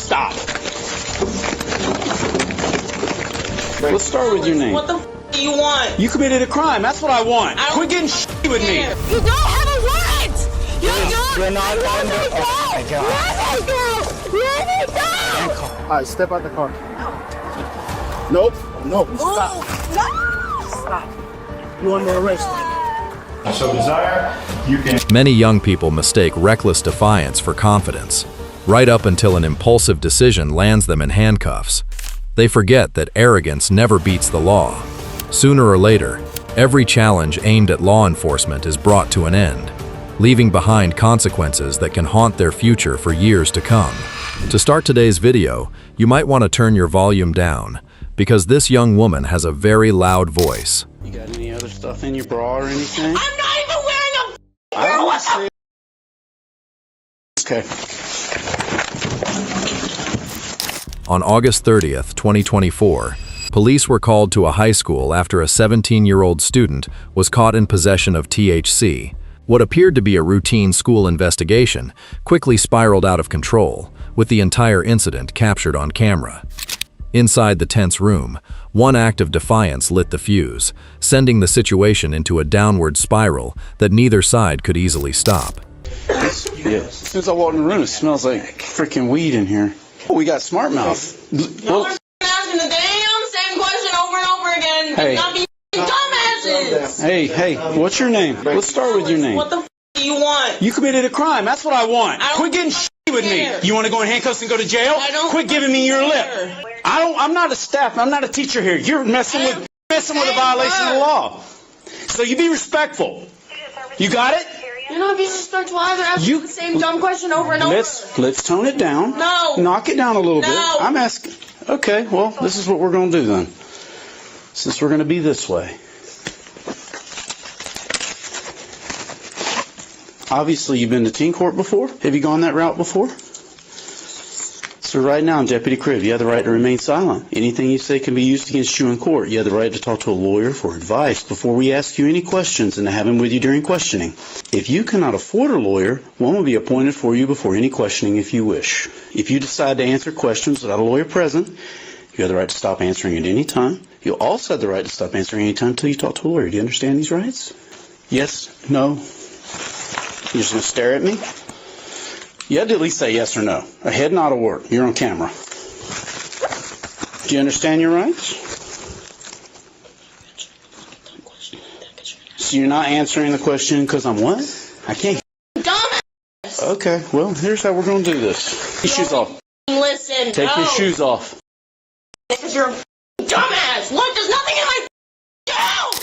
Stop. Let's start with your name. What the f do you want? You committed a crime. That's what I want. Quit getting shitty with me. You don't have a warrant. You're not under. Oh my God. Let me go. All right, step out the car. Nope. No. Stop. Stop. You're under arrest. So, Desire, you can... Many young people mistake reckless defiance for confidence, right up until an impulsive decision lands them in handcuffs. They forget that arrogance never beats the law. Sooner or later, every challenge aimed at law enforcement is brought to an end, leaving behind consequences that can haunt their future for years to come. To start today's video, you might want to turn your volume down, because this young woman has a very loud voice. You got any other stuff in your bra or anything? I'm not even wearing a I don't see. Okay. On August 30th, 2024, police were called to a high school after a 17-year-old student was caught in possession of THC. What appeared to be a routine school investigation quickly spiraled out of control, with the entire incident captured on camera. Inside the tense room, one act of defiance lit the fuse, sending the situation into a downward spiral that neither side could easily stop. Yeah. As soon as I walk in the room, it smells like freaking weed in here. Oh, we got smart mouth. Y'all are asking the damn same question over and over again. Hey. Not be dumbasses. Hey, what's your name? Let's start with your name. What the f do you want? You committed a crime. That's what I want. Quit getting shitty with me. You want to go in handcuffs and go to jail? Quit giving me your lip. I'm not a staff. I'm not a teacher here. You're messing with a violation of the law. So you be respectful. You got it? You're not being respectful either. Asking the same dumb question over and over. Let's tone it down. No. Knock it down a little bit. No. I'm asking. Okay, well, this is what we're going to do then. Since we're going to be this way. Obviously, you've been to teen court before. Have you gone that route before? So right now, Deputy Cribb, you have the right to remain silent. Anything you say can be used against you in court. You have the right to talk to a lawyer for advice before we ask you any questions and to have him with you during questioning. If you cannot afford a lawyer, one will be appointed for you before any questioning if you wish. If you decide to answer questions without a lawyer present, you have the right to stop answering at any time. You also have the right to stop answering any time until you talk to a lawyer. Do you understand these rights? Yes? No? You're just going to stare at me? You had to at least say yes or no. A head nod will work. You're on camera. Do you understand your rights? So you're not answering the question because I'm what? I can't. Dumbass. Okay, well, here's how we're going to do this. Take your shoes off. Listen. Take your shoes off. Because you're a dumbass. Look, there's nothing in my house.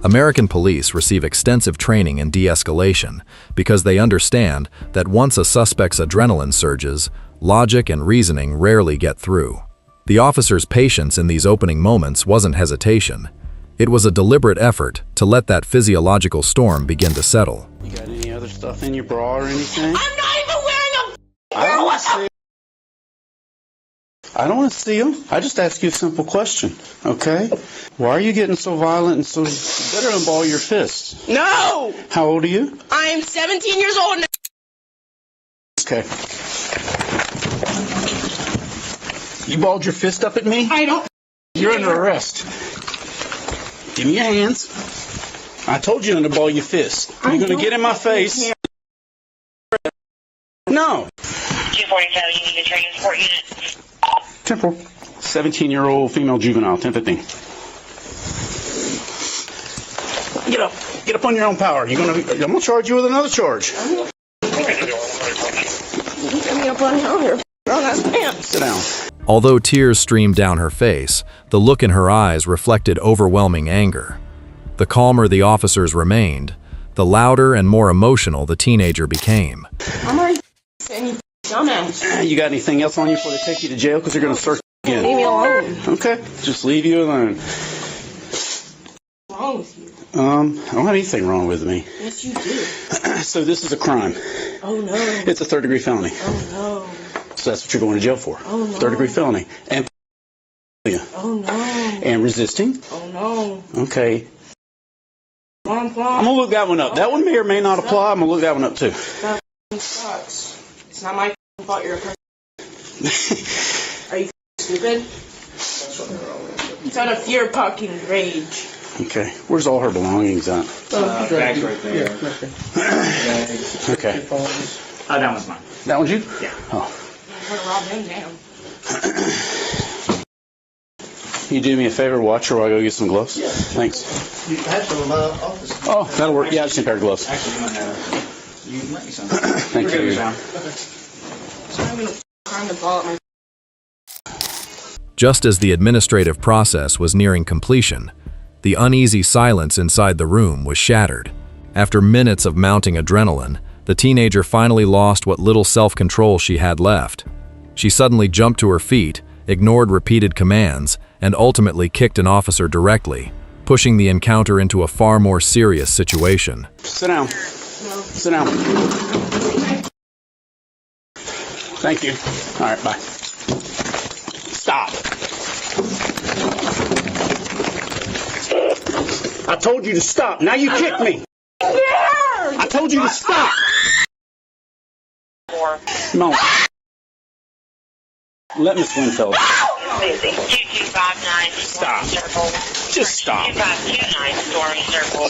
American police receive extensive training in de-escalation because they understand that once a suspect's adrenaline surges, logic and reasoning rarely get through. The officer's patience in these opening moments wasn't hesitation. It was a deliberate effort to let that physiological storm begin to settle. You got any other stuff in your bra or anything? I'm not even wearing a I don't want to see. I don't want to see them. I just ask you a simple question, okay? Why are you getting so violent and so... You better unball your fists. No! How old are you? I'm 17 years old now. Okay. You balled your fist up at me? I don't... You're under arrest. Give me your hands. I told you to ball your fist. You're going to get in my face. No. 247, you need a transport unit. Temporal. 17-year-old female juvenile, 1015. Get up. Get up on your own power. I'm gonna charge you with another charge. Sit down. Although tears streamed down her face, the look in her eyes reflected overwhelming anger. The calmer the officers remained, the louder and more emotional the teenager became. I'm already saying you dumbass. You got anything else on you before they take you to jail? Because they're going to search you again. Leave me alone. Okay, just leave you alone. What's wrong with you? I don't have anything wrong with me. Yes, you do. So this is a crime. Oh, no. It's a third-degree felony. Oh, no. So that's what you're going to jail for. Oh, no. Third-degree felony. And oh, no. And resisting. Oh, no. Okay. I'm going to look that one up. That one may or may not apply. I'm going to look that one up, too. That sucks. It's not my fault you're a person. Are you stupid? It's out of pure fucking rage. Okay. Where's all her belongings at? Bag's right there. Okay. That one's mine. That one's you? Yeah. Oh. I'm gonna rob him down. Can you do me a favor? Watch her while I go get some gloves? Yeah. Thanks. You had some in my office. Oh, that'll work. Yeah, I just need a pair of gloves. Actually, you might have. You might be some. Thank We're you. good, Sam. So I'm gonna find the ball at my. Just as the administrative process was nearing completion, the uneasy silence inside the room was shattered. After minutes of mounting adrenaline, the teenager finally lost what little self-control she had left. She suddenly jumped to her feet, ignored repeated commands, and ultimately kicked an officer directly, pushing the encounter into a far more serious situation. Sit down. Sit down. Thank you. All right, bye. Stop. I told you to stop. Now you kicked me. I told you to stop. Come on. Let Miss Winfield. 2259 Stop. Circle. Just stop. 2529 Storm Circle.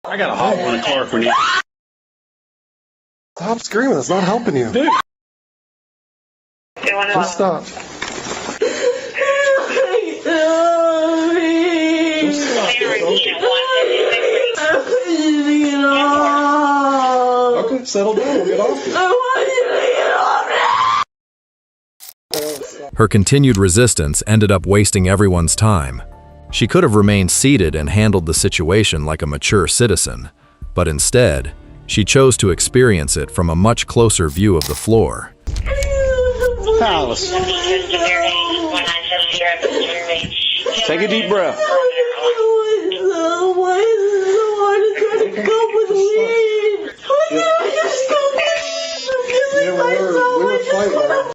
I got a hot one in the car if we need. Stop screaming. It's not helping you. Dude. Just stop. Okay, settle down. We'll get off you. Her continued resistance ended up wasting everyone's time. She could have remained seated and handled the situation like a mature citizen, but instead, she chose to experience it from a much closer view of the floor. Alice, take a deep breath. Yeah, we were fighting.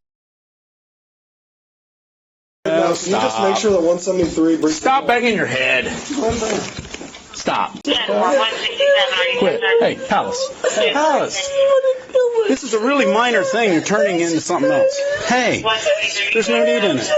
Can you just make sure that 173 brings. Stop banging your head. Stop. Quit. Hey, Alice. Hey, Alice. This is a really minor thing. You're turning into something else. Hey, there's no need in it.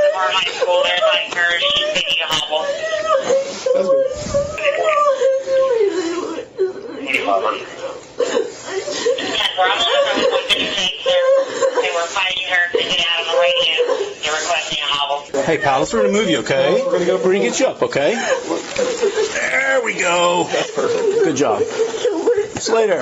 Hey, Palace, we're going to move you, okay? We're going to get you up, okay? There we go. That's perfect. Good job. See you later.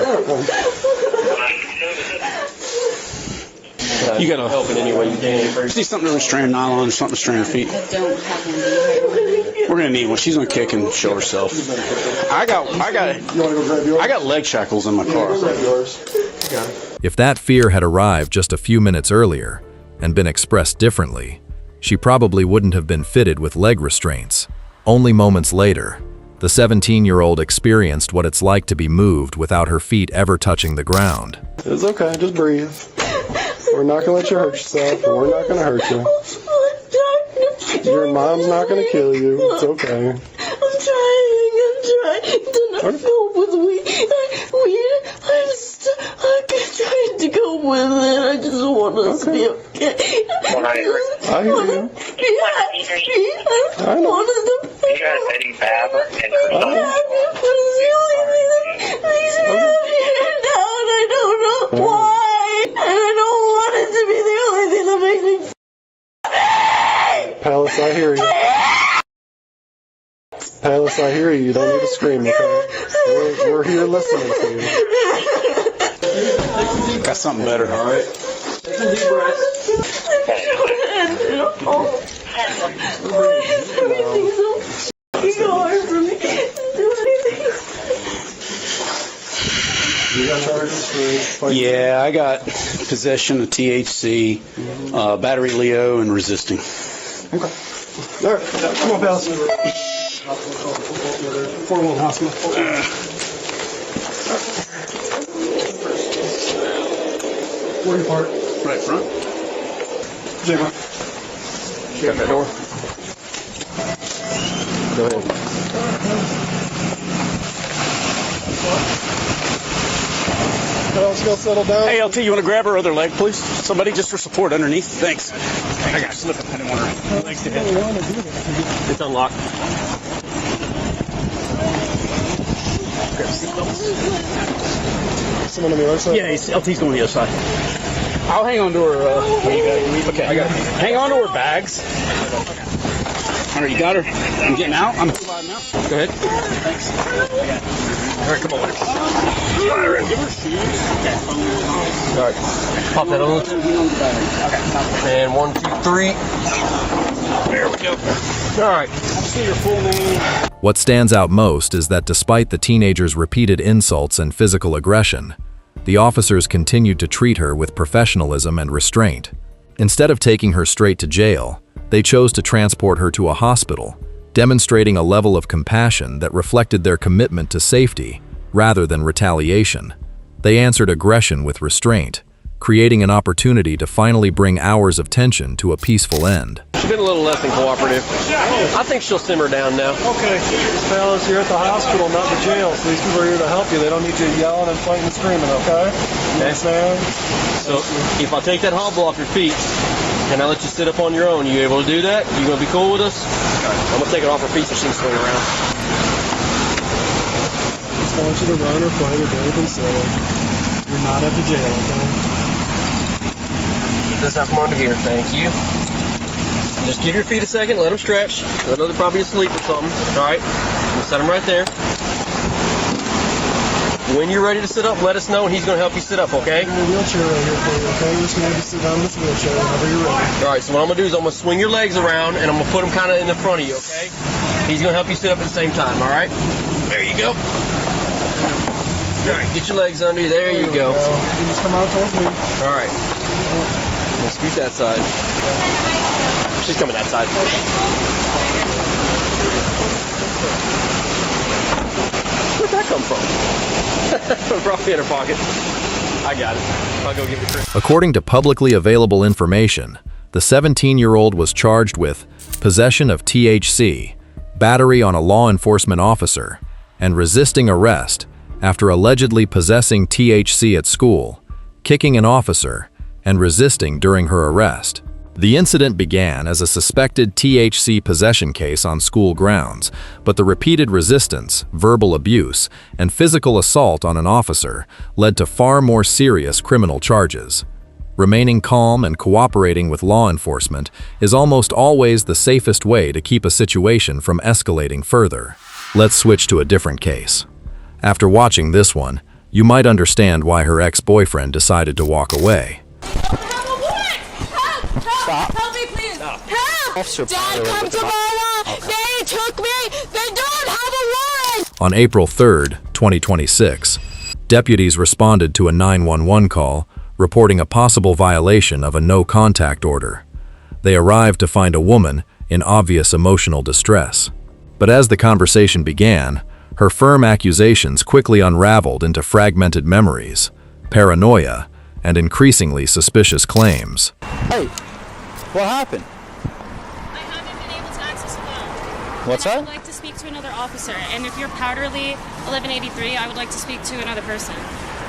You got to help in any way you can. See something to restrain nylon or something to restrain her feet? We're going to need one. She's going to kick and show herself. I got leg shackles in my car. If that fear had arrived just a few minutes earlier and been expressed differently, she probably wouldn't have been fitted with leg restraints. Only moments later, the 17-year-old experienced what it's like to be moved without her feet ever touching the ground. It's okay, just breathe. We're not going to let you hurt yourself, and we're not going to hurt you. Your mom's not going to kill you. It's okay. I'm trying to not go with weed. I'm trying to go with it. I just want us to be okay. I hear you. I know. You guys Eddie Fab and But it's the only thing that makes me happy right now, and I don't know why. And I don't want it to be the only thing that makes me happy. Palace, I hear you. Palace, I hear you. You don't need to scream, okay? We're here listening to you. Got something better. All right. Take a deep breath. Everything's so hard for me to do anything. You got charges for Yeah, I got possession of THC, battery Leo, and resisting. Okay. All right. Come on, Palace. 4-1 hospital. Where you park? Right front. J-Mark. Got that door? Go ahead. gonna settle down. Hey, LT, you want to grab her other leg, please? Somebody just for support underneath. Thanks. I got slip. I didn't want her legs to hit. It's unlocked. Someone on the other side? Yeah, LT's going the other side. I'll hang on to her. Okay, I got her. Hang on to her bags. Hunter, you got her? I'm getting out. I'm sliding out. Go ahead. Thanks. All right, come on. Give her shoes. Okay. All right, pop that on. And 1, 2, 3. There we go. All right. See your full name. What stands out most is that despite the teenager's repeated insults and physical aggression, the officers continued to treat her with professionalism and restraint. Instead of taking her straight to jail, they chose to transport her to a hospital, demonstrating a level of compassion that reflected their commitment to safety rather than retaliation. They answered aggression with restraint, creating an opportunity to finally bring hours of tension to a peaceful end. She's been a little less than cooperative. I think she'll simmer down now. Okay, fellas, you're at the hospital, not the jail, so these people are here to help you. They don't need you yelling and fighting and screaming, okay? You understand? So if I take that hobble off your feet and I let you sit up on your own, you able to do that? You gonna be cool with us? I'm gonna take it off her feet so she can swing around. I just want you to run or fight or do anything silly. You're not at the jail, okay? Keep this out from under here, thank you. Just give your feet a second, let them stretch. I know they're probably asleep or something. All right, we'll set them right there. When you're ready to sit up, let us know and he's gonna help you sit up, okay? I have a wheelchair right here for you, okay? You're just gonna have to sit down in this wheelchair whenever you're ready. All right, so what I'm gonna do is I'm gonna swing your legs around and I'm gonna put them kind of in the front of you, okay? He's gonna help you sit up at the same time, all right? There you go. All right, get your legs under you. There you go. You just come out towards me. All right. Let's scoot that side. She's coming that side. Where'd that come from? Probably in her pocket. I got it. I'll go give it to Chris. According to publicly available information, the 17-year-old was charged with possession of THC, battery on a law enforcement officer, and resisting arrest after allegedly possessing THC at school, kicking an officer, and resisting during her arrest. The incident began as a suspected THC possession case on school grounds, but the repeated resistance, verbal abuse, and physical assault on an officer led to far more serious criminal charges. Remaining calm and cooperating with law enforcement is almost always the safest way to keep a situation from escalating further. Let's switch to a different case. After watching this one, you might understand why her ex-boyfriend decided to walk away. Stop. Help me, please. No. Help! Officer, Dad, come to Mama. Okay. They took me. They don't have a warrant. On April 3rd, 2026, deputies responded to a 911 call reporting a possible violation of a no-contact order. They arrived to find a woman in obvious emotional distress. But as the conversation began, her firm accusations quickly unraveled into fragmented memories, paranoia, and increasingly suspicious claims. Hey, what happened? I haven't been able to access a phone. What's and that? I would like to speak to another officer, and if you're powderly 1183, I would like to speak to another person.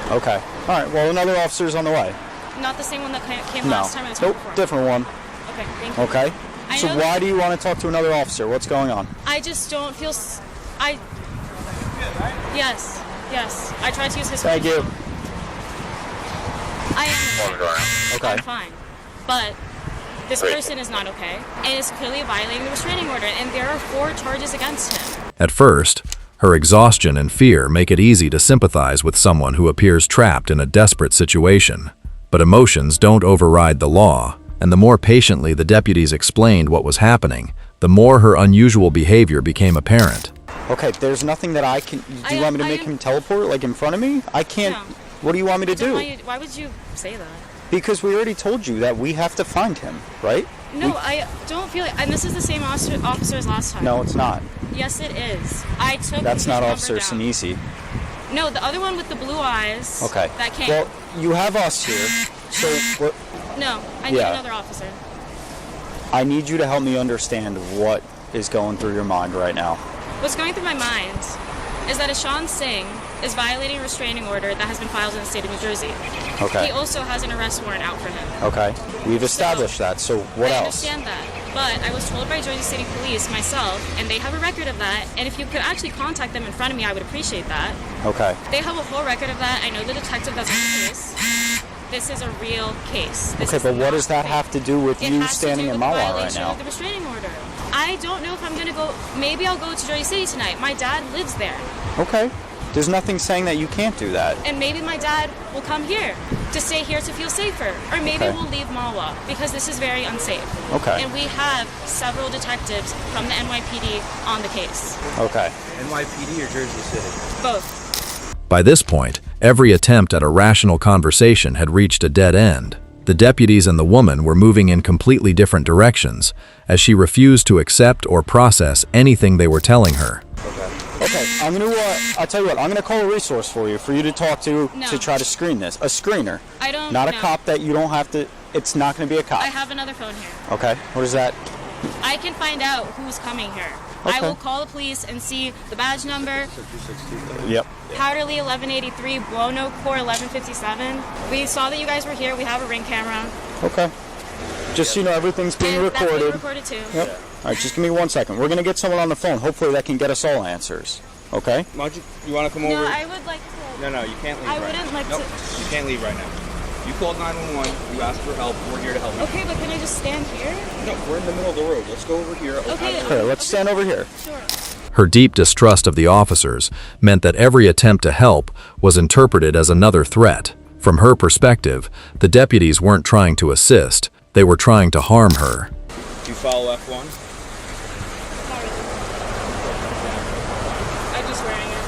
Okay. All right. Well, another officer's on the way. Not the same one that came No. last time or the time Nope. before. Different one. Okay, thank you. Okay. I So know why that- do you want to talk to another officer? What's going on? I just don't feel. Yes. I tried to use his. Thank you. I am. Okay. I'm fine, but this person is not okay, and is clearly violating the restraining order, and there are 4 charges against him. At first, her exhaustion and fear make it easy to sympathize with someone who appears trapped in a desperate situation. But emotions don't override the law, and the more patiently the deputies explained what was happening, the more her unusual behavior became apparent. Okay. There's nothing that I can. Do you want me to make him teleport, like in front of me? I can't. No. What do you want me to do? Why would you say that? Because we already told you that we have to find him, right? No, I don't feel it. And this is the same officer as last time. No, it's not. Yes, it is. I took That's his not number Officer down. Sinisi. No, the other one with the blue eyes. Okay. That came. Well, you have us here, so what? No, I need Yeah. another officer. I need you to help me understand what is going through your mind right now. What's going through my mind is that Ishan Singh is violating a restraining order that has been filed in the state of New Jersey. Okay. He also has an arrest warrant out for him. Okay. We've established that. So what I else? understand that, but I was told by Jersey City Police myself, and they have a record of that, and if you could actually contact them in front of me, I would appreciate that. Okay. They have a whole record of that. I know the detective that's on the case. This is a real case. This Okay, is but what not does that fake. have to do with It you has to standing do in with the Mawa right violation now? of the restraining order. I don't know if I'm gonna go. Maybe I'll go to Jersey City tonight. My dad lives there, Okay. There's nothing saying that you can't do that. and maybe my dad will come here to stay here to feel safer, or maybe Okay. we'll leave Mawa because this is very unsafe. Okay. And we have several detectives from the NYPD on the case. Okay. NYPD or Jersey City? Both. By this point, every attempt at a rational conversation had reached a dead end. The deputies and the woman were moving in completely different directions, as she refused to accept or process anything they were telling her. Okay, I'm gonna. I'll tell you what. I'm gonna call a resource for you to talk to No. to try to screen this. A screener, I don't. not a know. cop that you don't have to. It's not gonna be a cop. I have another phone here. Okay. What is that? I can find out who's coming here. Okay. I will call the police and see the badge number. Yep. Powderly 1183, Buono Core 1157. We saw that you guys were here. We have a ring camera. Okay. Just so you know, everything's being And that's being recorded. recorded too. Yep. All right. Just give me 1 second. We're gonna get someone on the phone. Hopefully, that can get us all answers. Okay. Why don't you want to come No, over? I would like to. No, you can't leave I right wouldn't now. like Nope, to. you can't leave right now. You called 911, you asked for help, we're here to help you. Okay, but can I just stand here? No, we're in the middle of the road. Let's go over here. Okay. Okay. Let's stand over here. Sure. Her deep distrust of the officers meant that every attempt to help was interpreted as another threat. From her perspective, the deputies weren't trying to assist, they were trying to harm her. Do you follow F1? Sorry. I'm just wearing it.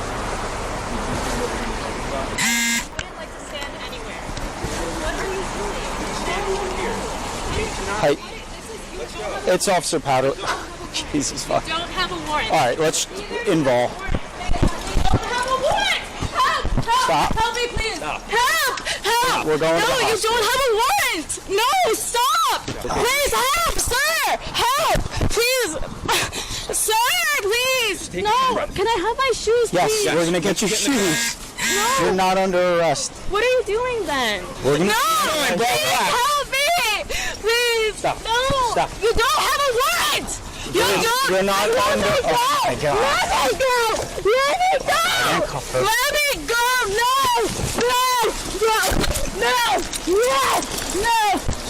I wouldn't like to stand anywhere. What are you doing? Hey, it's Officer Powder. Jesus fuck. Don't have a warrant. All right. Let's involve. Don't have a warrant! Help! Help! Stop. Help me, please! Help! Help! We're going to the No, you hospital. don't have a warrant! No, stop! Please help, sir! Help! Please! Sir, please! No! Can I have my shoes, Yes, please? we're gonna get your shoes. No! You're not under arrest. What are you doing then? We're gonna. No! Please help me! Please! Stop. No! Stop. You don't have a warrant! You don't! You're not Let under. me go! Oh my God. Let me go! Let me go! Handcuff her. Let me go! No! No! No! No! No!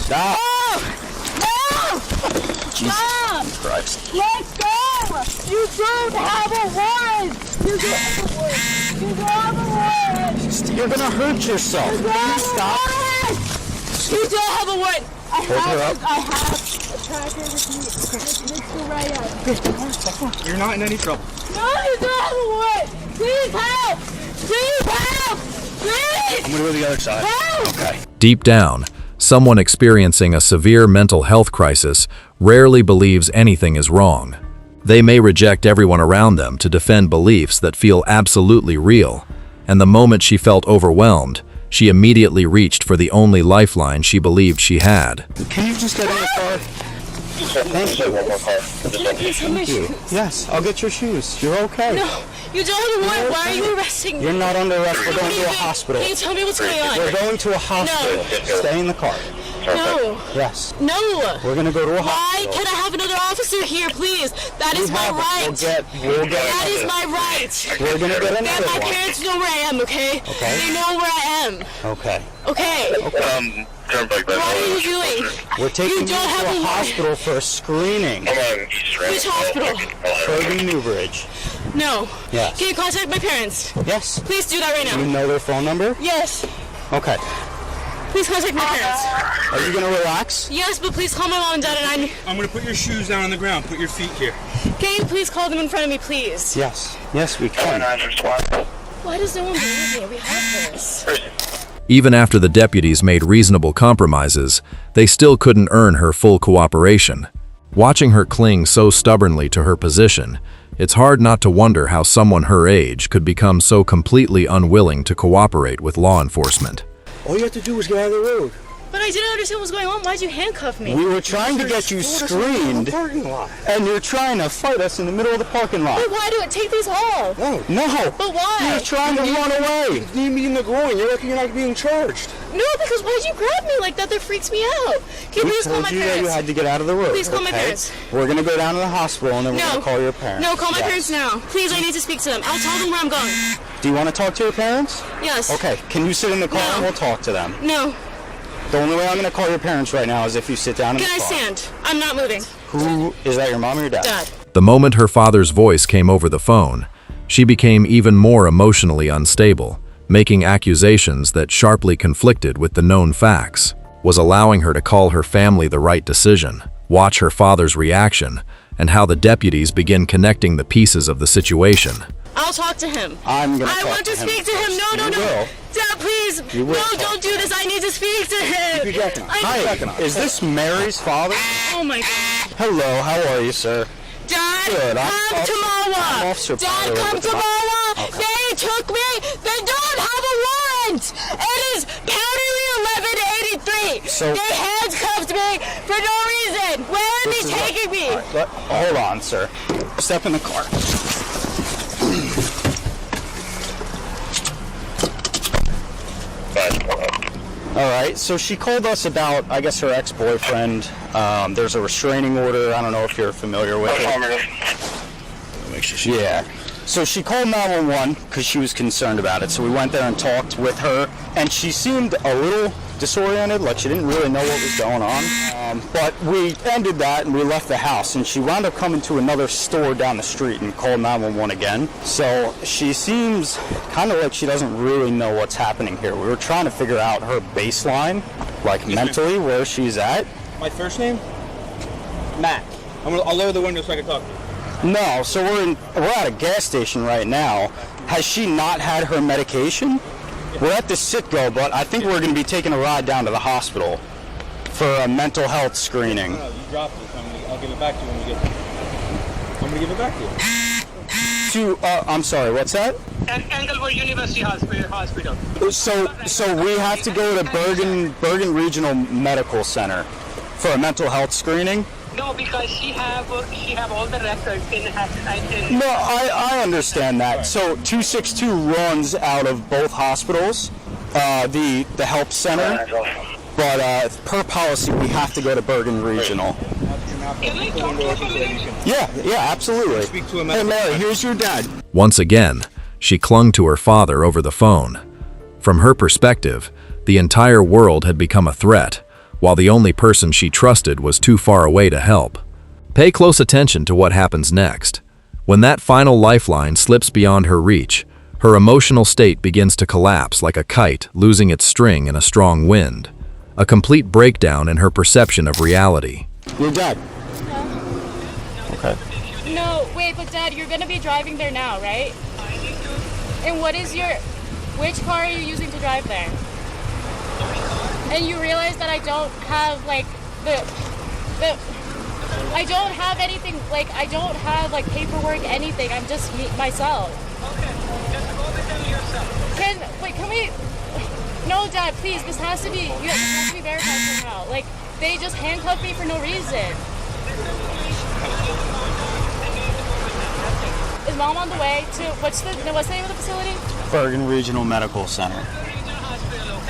Stop. No! Stop! Christ. Let go! You don't have a warrant! You don't have a warrant! You don't have a warrant! You're gonna hurt yourself. You don't have a Stop. warrant! You don't have a warrant! I Hold her have up. a tracker with me. Mr. Reyes. You're not in any trouble. No, you don't have a warrant! Please help! Please help! Please! I'm gonna go to the other side. Help! Okay. Deep down, someone experiencing a severe mental health crisis rarely believes anything is wrong. They may reject everyone around them to defend beliefs that feel absolutely real, and the moment she felt overwhelmed, she immediately reached for the only lifeline she believed she had. Can you just get in the car? Thank you. Please have my shoes. Yes, I'll get your shoes. You're okay. No, you don't have a warrant. Why are you arresting me? You're not under arrest. We're What going are to you a doing? hospital. Can you tell me what's going on? We're going to a hospital. Stay in the car. No. Yes. No. We're gonna go to a Why hospital. can I have another officer here, please? That is my right. We'll get That is my right. We're gonna get And another my one. parents know where I am, okay? Okay. They know where I am. Okay. Okay. What are you doing? We're taking you to don't have a a warrant. hospital for a screening. Which hospital? Kirby Newbridge. No. Yes. Can you contact my parents? Yes. Please do that right You now. know their phone number? Yes. Okay. Please contact my parents. Are you gonna relax? Yes, but please call my mom and dad, and I'm gonna put your shoes down on the ground. Put your feet here. can you please call them in front of me, please? Yes. Yes, we can. Why does no one believe me? We have this. Even after the deputies made reasonable compromises, they still couldn't earn her full cooperation. Watching her cling so stubbornly to her position, it's hard not to wonder how someone her age could become so completely unwilling to cooperate with law enforcement. All you have to do is get out of the road. But I didn't understand what was going on. Why'd you handcuff me? We were trying to get you screened, and you're trying to fight us in the middle of the parking lot. But why do it? Take these off. No. But why? You're trying to run away. Knee me in the groin. You're lucky you're not being charged. No, because why'd you grab me like that? That freaks me out. Can you please call my We told you that you parents? had to get out of the road. Please call my okay? parents. We're going to go down to the hospital, and then we're No. going to call your parents. No, call my Yes. parents now. Please, I need to speak to them. I'll tell them where I'm going. Do you want to talk to your parents? Yes. Okay, can you sit in the car No. and we'll talk to them? No. The only way I'm going to call your parents right now is if you sit down in Can the I car. stand? I'm not moving. Who, is that your mom or your dad? Dad. The moment her father's voice came over the phone, she became even more emotionally unstable, making accusations that sharply conflicted with the known facts. Was allowing her to call her family the right decision, watch her father's reaction, and how the deputies begin connecting the pieces of the situation. I'll talk to him. I'm going to I talk want to him. speak to him. No, no, You no. will. Dad, please. You will No, talk. don't do this. I need to speak to him. Hi, is this Mary's father? Oh my God. Hello, how are you, sir? Dad, Good, I'm come Officer- tomorrow. I'm Officer Dad, Potter come with the- tomorrow. Okay. They took me. They don't have a warrant. It is County 1183. So- They handcuffed me for no reason. Where are they taking me? Hold on, sir. Step in the car. All right, so she called us about, I guess, her ex-boyfriend. There's a restraining order. I don't know if you're familiar with it. Make sure she. Yeah. So she called 911 because she was concerned about it. So we went there and talked with her, and she seemed a little disoriented, like she didn't really know what was going on. But we ended that and we left the house, and she wound up coming to another store down the street and called 911 again. So she seems kind of like she doesn't really know what's happening here. We were trying to figure out her baseline, like mentally, where she's at. My first name? Matt. I'll lower the window so I can talk to you. No, so we're at a gas station right now. Has she not had her medication? We're at the Citgo, but I think we're going to be taking a ride down to the hospital for a mental health screening. No, you dropped it. I'll give it back to you when we get there. I'm going to give it back to you. I'm sorry, what's that? Englewood University Hospital. So we have to go to Bergen Regional Medical Center for a mental health screening? No, because she have all the records in No, I understand that. So 262 runs out of both hospitals, the health center, but per policy we have to go to Bergen Regional. Can I talk to you for a minute? Yeah, absolutely. Speak to him. Hey Mary, here's your dad. Once again, she clung to her father over the phone. From her perspective, the entire world had become a threat, while the only person she trusted was too far away to help. Pay close attention to what happens next. When that final lifeline slips beyond her reach, her emotional state begins to collapse like a kite losing its string in a strong wind. A complete breakdown in her perception of reality. Your dad. Okay. No, wait, but Dad, you're gonna be driving there now, right? And which car are you using to drive there? And you realize that I don't have like I don't have anything, like I don't have like paperwork, anything. I'm just myself. Okay, just go with them yourself. Can we? No, Dad, please. This has to be. This has to be verified somehow. Like they just handcuffed me for no reason. Is Mom on the way to what's the name of the facility? Bergen Regional Medical Center.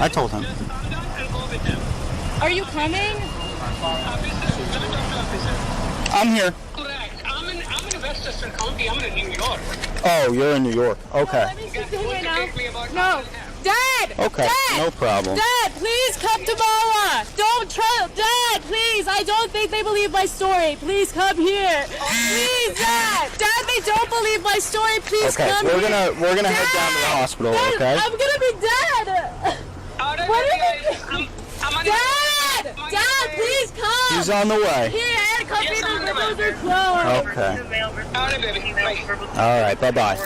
I told him. Are you coming? I'm here. Correct. I'm in Westchester County. I'm in New York. Oh, you're in New York. Okay. Let me speak to him right now. Take me about No, Dad. Okay, Dad! no problem. Dad, please come tomorrow. Don't trust. Dad, please. I don't think they believe my story. Please come here. Please, Dad. Dad, they don't believe my story. Please Okay, come we're here. gonna head down to the hospital, Dad, okay? I'm gonna be dead. All right, What guys. is it? I'm on Dad, Dad, please come. He's on the way. Here, handcuff me. Yes, I'm The on windows the are closed. Okay. All right, baby. Bye. All right, bye-bye.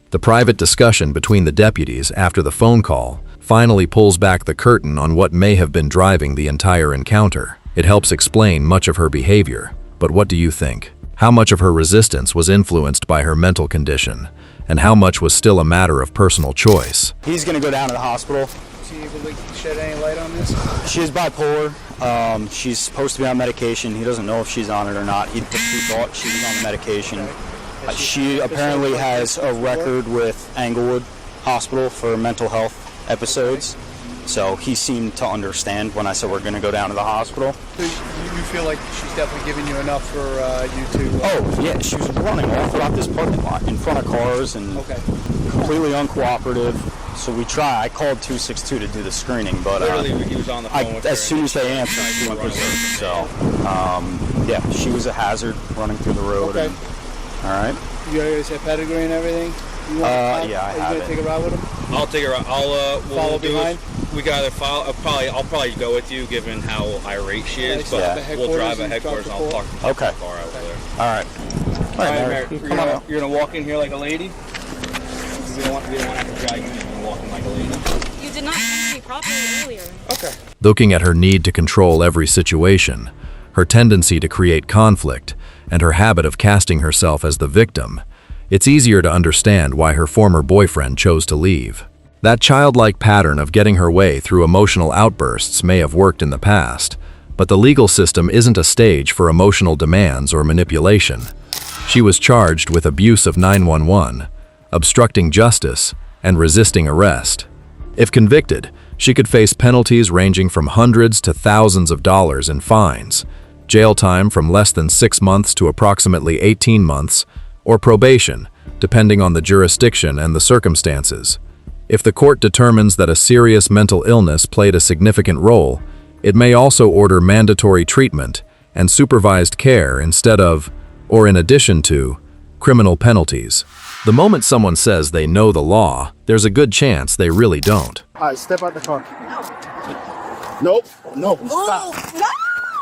The private discussion between the deputies after the phone call finally pulls back the curtain on what may have been driving the entire encounter. It helps explain much of her behavior. But what do you think? How much of her resistance was influenced by her mental condition? and how much was still a matter of personal choice. He's going to go down to the hospital. Is he able to shed any light on this? She is bipolar. She's supposed to be on medication. He doesn't know if she's on it or not. He thought she was on the medication. Okay. She apparently has a record with Englewood Hospital for mental health episodes. So he seemed to understand when I said we're going to go down to the hospital. So you feel like she's definitely giving you enough for you to... Oh, yeah, she was running all throughout this parking lot in front of cars and completely uncooperative. So I called 262 to do the screening, but Literally, he was on the phone with her as soon as they answered, she went berserk. So, yeah, she was a hazard running through the road. Okay. All right. You guys have pedigree and everything? Yeah, I have it. Are you going to take a ride with him? I'll take her. We'll Follow behind? We can either follow. I'll probably go with you, given how irate she is. Okay, But so we'll drive at and drop headquarters, the and I'll court? park the Okay. car over there. All right. All right, Mary, you're gonna walk in here like a lady. We don't want to have to drag you. You're gonna walk in like a lady. You did not answer me properly earlier. Okay. Looking at her need to control every situation, her tendency to create conflict, and her habit of casting herself as the victim, it's easier to understand why her former boyfriend chose to leave. That childlike pattern of getting her way through emotional outbursts may have worked in the past, but the legal system isn't a stage for emotional demands or manipulation. She was charged with abuse of 911, obstructing justice, and resisting arrest. If convicted, she could face penalties ranging from hundreds to thousands of dollars in fines, jail time from less than 6 months to approximately 18 months, or probation, depending on the jurisdiction and the circumstances. If the court determines that a serious mental illness played a significant role, it may also order mandatory treatment and supervised care instead of, or in addition to, criminal penalties. The moment someone says they know the law, there's a good chance they really don't. All right, step out the car. Nope. No. Stop.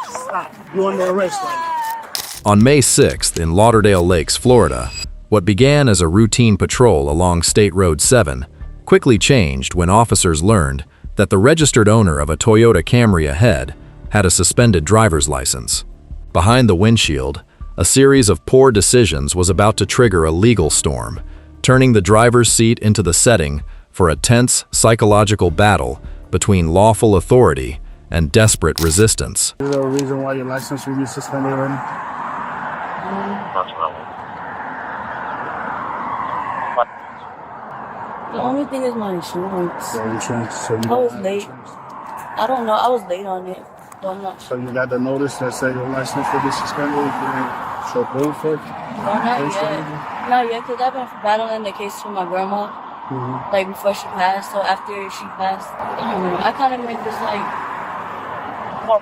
Stop. You're under arrest right now. On May 6th in Lauderdale Lakes, Florida, what began as a routine patrol along State Road 7 quickly changed when officers learned that the registered owner of a Toyota Camry ahead had a suspended driver's license. Behind the windshield, a series of poor decisions was about to trigger a legal storm, turning the driver's seat into the setting for a tense psychological battle between lawful authority and desperate resistance. Is there a reason why your license will be suspended already? The only thing is my insurance. Your insurance. So you I was late. I don't know. I was late on it. So I'm not So you got the notice that said your license will be suspended if you didn't show proof for it? No, not yet. Not yet, because I've been battling the case with my grandma, like before she passed. So after she passed, I kind of made this like. I'll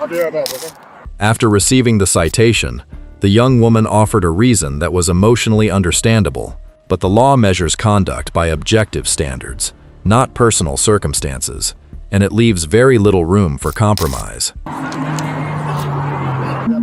be right back, okay? After receiving the citation, the young woman offered a reason that was emotionally understandable, but the law measures conduct by objective standards, not personal circumstances, and it leaves very little room for compromise. Got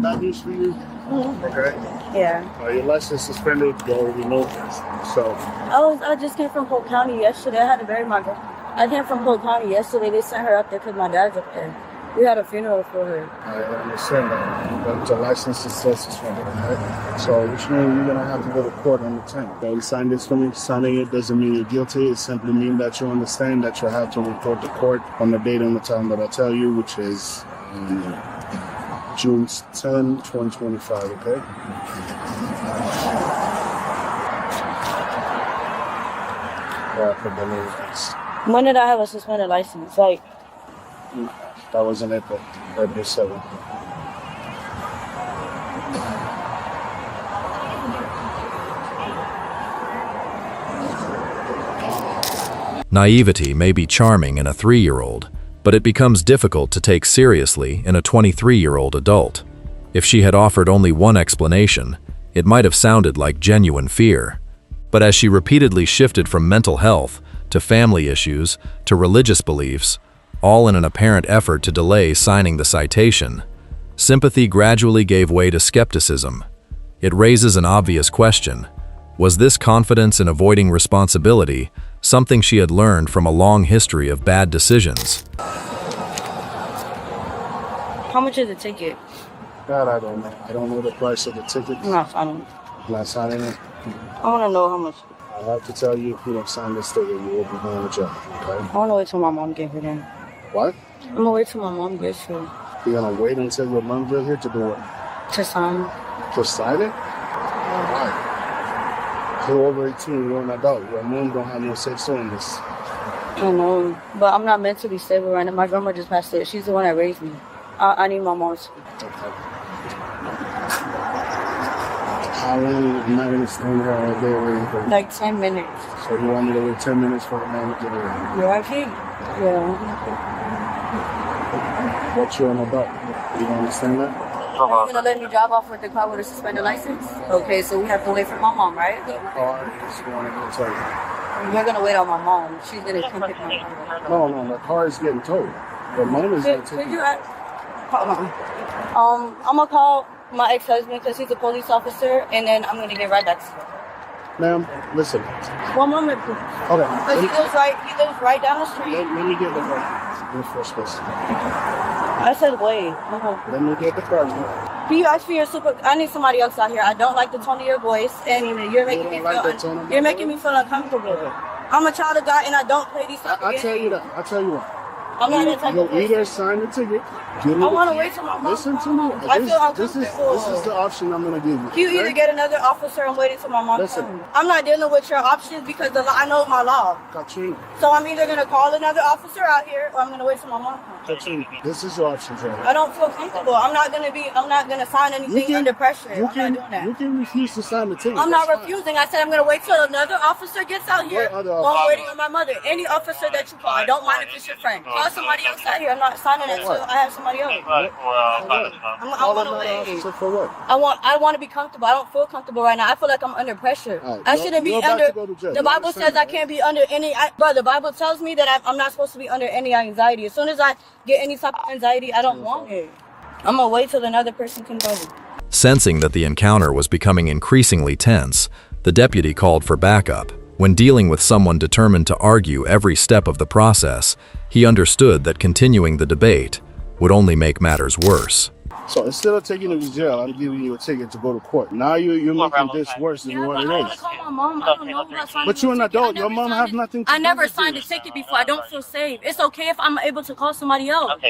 bad news for you? Okay. Yeah. Your license suspended, you already know this. So, I just came from Polk County yesterday. I had to bury my girl. I came from Polk County yesterday. They sent her up there because my dad's up there. We had a funeral for her. I understand that, but your license is still suspended, right? So, which means you're going to have to go to court on the 10th. Okay, you sign this for me. Signing it doesn't mean you're guilty. It simply means that you understand that you have to report to court on the date and the time that I tell you, which is June 10, 2025, okay? When did I have a suspended license? Like, that was in April 7th. Naivety may be charming in a 3-year-old, but it becomes difficult to take seriously in a 23-year-old adult. If she had offered only one explanation, it might have sounded like genuine fear. But as she repeatedly shifted from mental health to family issues to religious beliefs, all in an apparent effort to delay signing the citation, sympathy gradually gave way to skepticism. It raises an obvious question. Was this confidence in avoiding responsibility something she had learned from a long history of bad decisions? how much is the ticket? That I don't know. I don't know the price of the tickets. No, I don't. Not signing it. I want to know how much. I have to tell you, if you don't sign this ticket, you will be going to jail. Okay? I want to wait till my mom gets here then. What? I'm going to wait till my mom gets here. You're going to wait until your mom gets here to do what? To sign. To sign it? Why? You're over 18, you're an adult. Your mom don't have no say so in this. I know, but I'm not mentally stable right now. My grandma just passed away. She's the one that raised me. I need my mom to. Okay. How long am I going to stand here all day waiting for you? Like 10 minutes. So you want me to wait 10 minutes for the man to get here? You're right here? Yeah. But you're an adult. You don't understand that? Are you going to let me drive off with the car with a suspended license? Okay, so we have to wait for my mom, right? The car is going to tell you. We're going to wait on my mom. She's going to come pick my car. No, the car is getting towed. The mom is going to take you. Hold on. I'm going to call my ex-husband because he's a police officer, and then I'm going to get right back to you. Ma'am, listen. One moment, please. Okay. Because he lives right down the street. Let me get the car. You're first person. I said wait. Let me get the car. Can you ask for your super? I need somebody else out here. I don't like the tone of your voice, and you're making me feel uncomfortable. I'm a child of God, and I don't play these type of games. I tell you that. I tell you what. I'm not that type of person. You'll either sign the ticket. I want to wait till my mom. Listen to me. I feel uncomfortable. This is the option I'm going to give you. You either get another officer and wait until my mom comes. I'm not dealing with your options because I know my law. Katrina. So I'm either going to call another officer out here or I'm going to wait till my mom comes. Katrina, this is your options right I don't feel comfortable. I'm not going to sign anything under pressure. I'm not doing that. You can refuse to sign the ticket. I'm not refusing. I said I'm going to wait till another officer gets out here. While I'm waiting on my mother. Any officer that you call. I don't mind if it's your friend. Call somebody else out here. I'm not signing it until I have somebody else. I want to wait. For what? I want to be comfortable. I don't feel comfortable right now. I feel like I'm under pressure. I shouldn't be under. The Bible says I can't be under any. The Bible tells me that I'm not supposed to be under any anxiety. As soon as I get any type of anxiety, I don't want it. I'm gonna wait till another person comes over. Sensing that the encounter was becoming increasingly tense, the deputy called for backup. When dealing with someone determined to argue every step of the process, he understood that continuing the debate would only make matters worse. So instead of taking you to jail, I'm giving you a ticket to go to court. Now you're making this worse than what it is. Call my mom. I don't know who I signed. But you're an adult. Your mom have nothing to do. I never signed a ticket before. I don't feel safe. It's okay if I'm able to call somebody else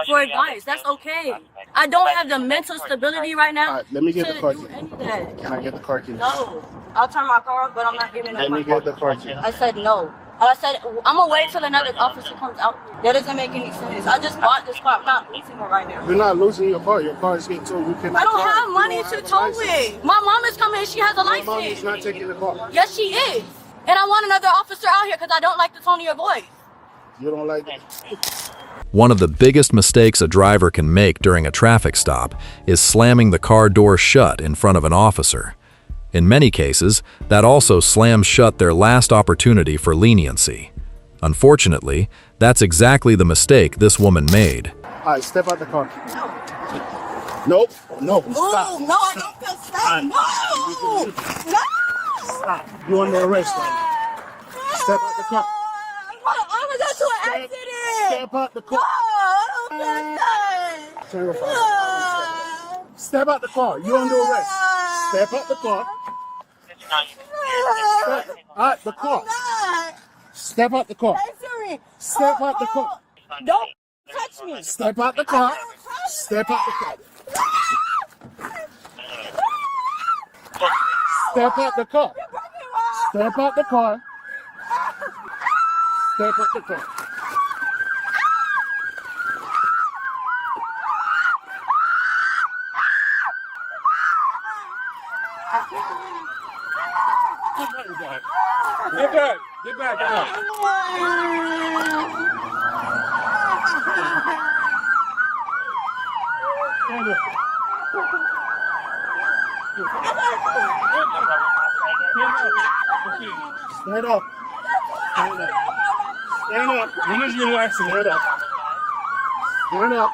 for advice. That's okay. I don't have the mental stability right now. All right, let me get the car key. Can I get the car key? No. I'll turn my car off, but I'm not giving up Let me get the car key. I said no. I said, I'm going to wait till another officer comes out. That doesn't make any sense. I just bought this car. I'm not losing it right now. You're not losing your car. Your car is getting towed. I don't have money to tow it. My mom is coming. She has a license. My mom is not taking the car. Yes, she is. And I want another officer out here because I don't like the tone of your voice. You don't like it? One of the biggest mistakes a driver can make during a traffic stop is slamming the car door shut in front of an officer. In many cases, that also slams shut their last opportunity for leniency. Unfortunately, that's exactly the mistake this woman made. All right, step out the car. Nope. No. Stop. No, I don't feel safe. No. Stop. You're under arrest right now. Step out the car. I'm going to go to an accident. Step out the car. No, I don't feel safe. Turn around. Step out the car. You're under arrest. Step out the car. Step out the car. Step out the car. Step out the car. Don't touch me. Step out the car. Step out the car. Step out the car. Step out the car. Step out the car. Get back. Get back. Get back. Stand up. Stand up. Stand up. When is your accident? Stand up. Stand up.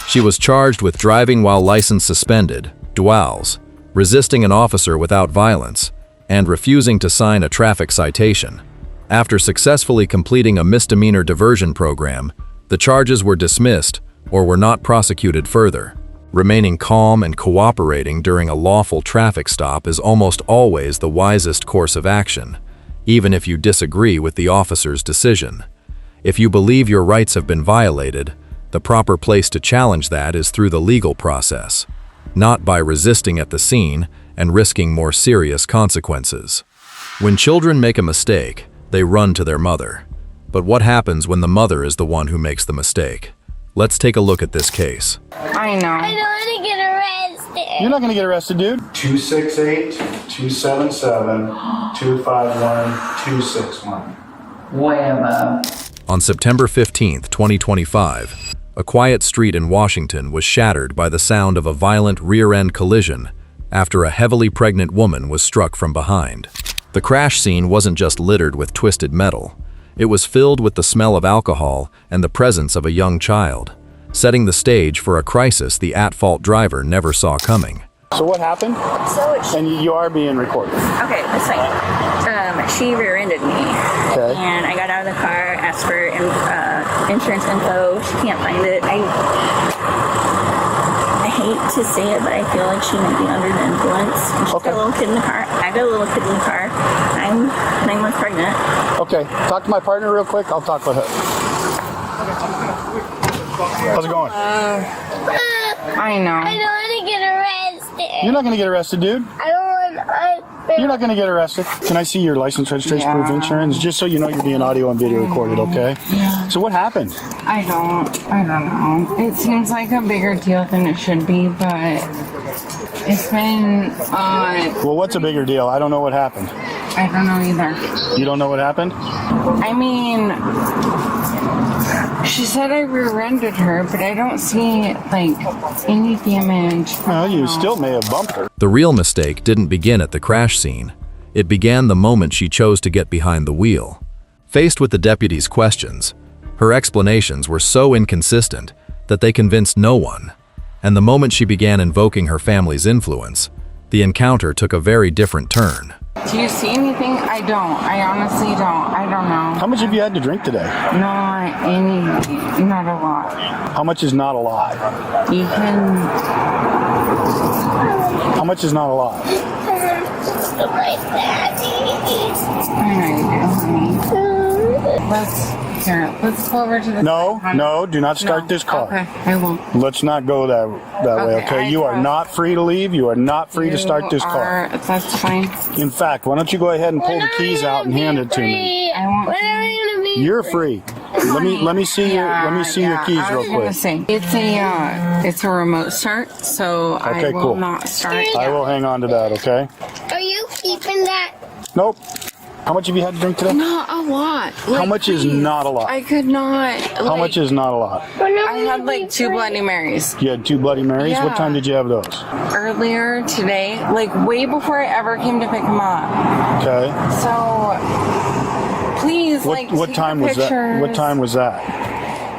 She was charged with driving while license suspended, duals, resisting an officer without violence, and refusing to sign a traffic citation. After successfully completing a misdemeanor diversion program, the charges were dismissed or were not prosecuted further. Remaining calm and cooperating during a lawful traffic stop is almost always the wisest course of action, even if you disagree with the officer's decision. If you believe your rights have been violated, the proper place to challenge that is through the legal process, not by resisting at the scene and risking more serious consequences. When children make a mistake, they run to their mother. But what happens when the mother is the one who makes the mistake? Let's take a look at this case. I know. I don't want to get arrested. You're not going to get arrested, dude. 268-277-251-261. Way above. On September 15, 2025, a quiet street in Washington was shattered by the sound of a violent rear-end collision after a heavily pregnant woman was struck from behind. The crash scene wasn't just littered with twisted metal. It was filled with the smell of alcohol and the presence of a young child, setting the stage for a crisis the at-fault driver never saw coming. So what happened? And you are being recorded. Okay, that's fine. She rear-ended me. Okay. And I got out of the car, asked for insurance info. She can't find it. I hate to say it, but I feel like she might be under the influence. And she's got a little kid in the car. I got a little kid in the car. I'm 9 months pregnant. Okay, talk to my partner real quick. I'll talk with her. How's it going? I know. I don't want to get arrested. You're not going to get arrested, dude. I don't want. You're not going to get arrested. Can I see your license, registration, proof of insurance? Just so you know you're being audio and video recorded, okay? Yeah. So what happened? I don't know. It seems like a bigger deal than it should be, but it's been. Well, what's a bigger deal? I don't know what happened. I don't know either. You don't know what happened? I mean, she said I rear-ended her, but I don't see, like, any damage. Well, you still may have bumped her. The real mistake didn't begin at the crash scene. It began the moment she chose to get behind the wheel. Faced with the deputy's questions, her explanations were so inconsistent that they convinced no one. And the moment she began invoking her family's influence, the encounter took a very different turn. Do you see anything? I don't. I honestly don't. I don't know. How much have you had to drink today? Not any. Not a lot. How much is not a lot? You can. How much is not a lot? Let's go over to the. No, do not start this car. Okay, I won't. Let's not go that way, okay? You are not free to leave. You are not free to start this car. That's fine. In fact, why don't you go ahead and pull the keys out and hand it to me? I won't. You're free. Let me see your keys real quick. It's a remote start, so Okay, I will cool. not start. I will hang on to that, okay? Are you keeping that? Nope. How much have you had to drink today? Not a lot. How much is not a lot? I could not. How much is not a lot? I had like 2 Bloody Marys. You had 2 Bloody Marys? Yeah. What time did you have those? Earlier today, like way before I ever came to pick him up. Okay. So, please, What time was that? What time was that?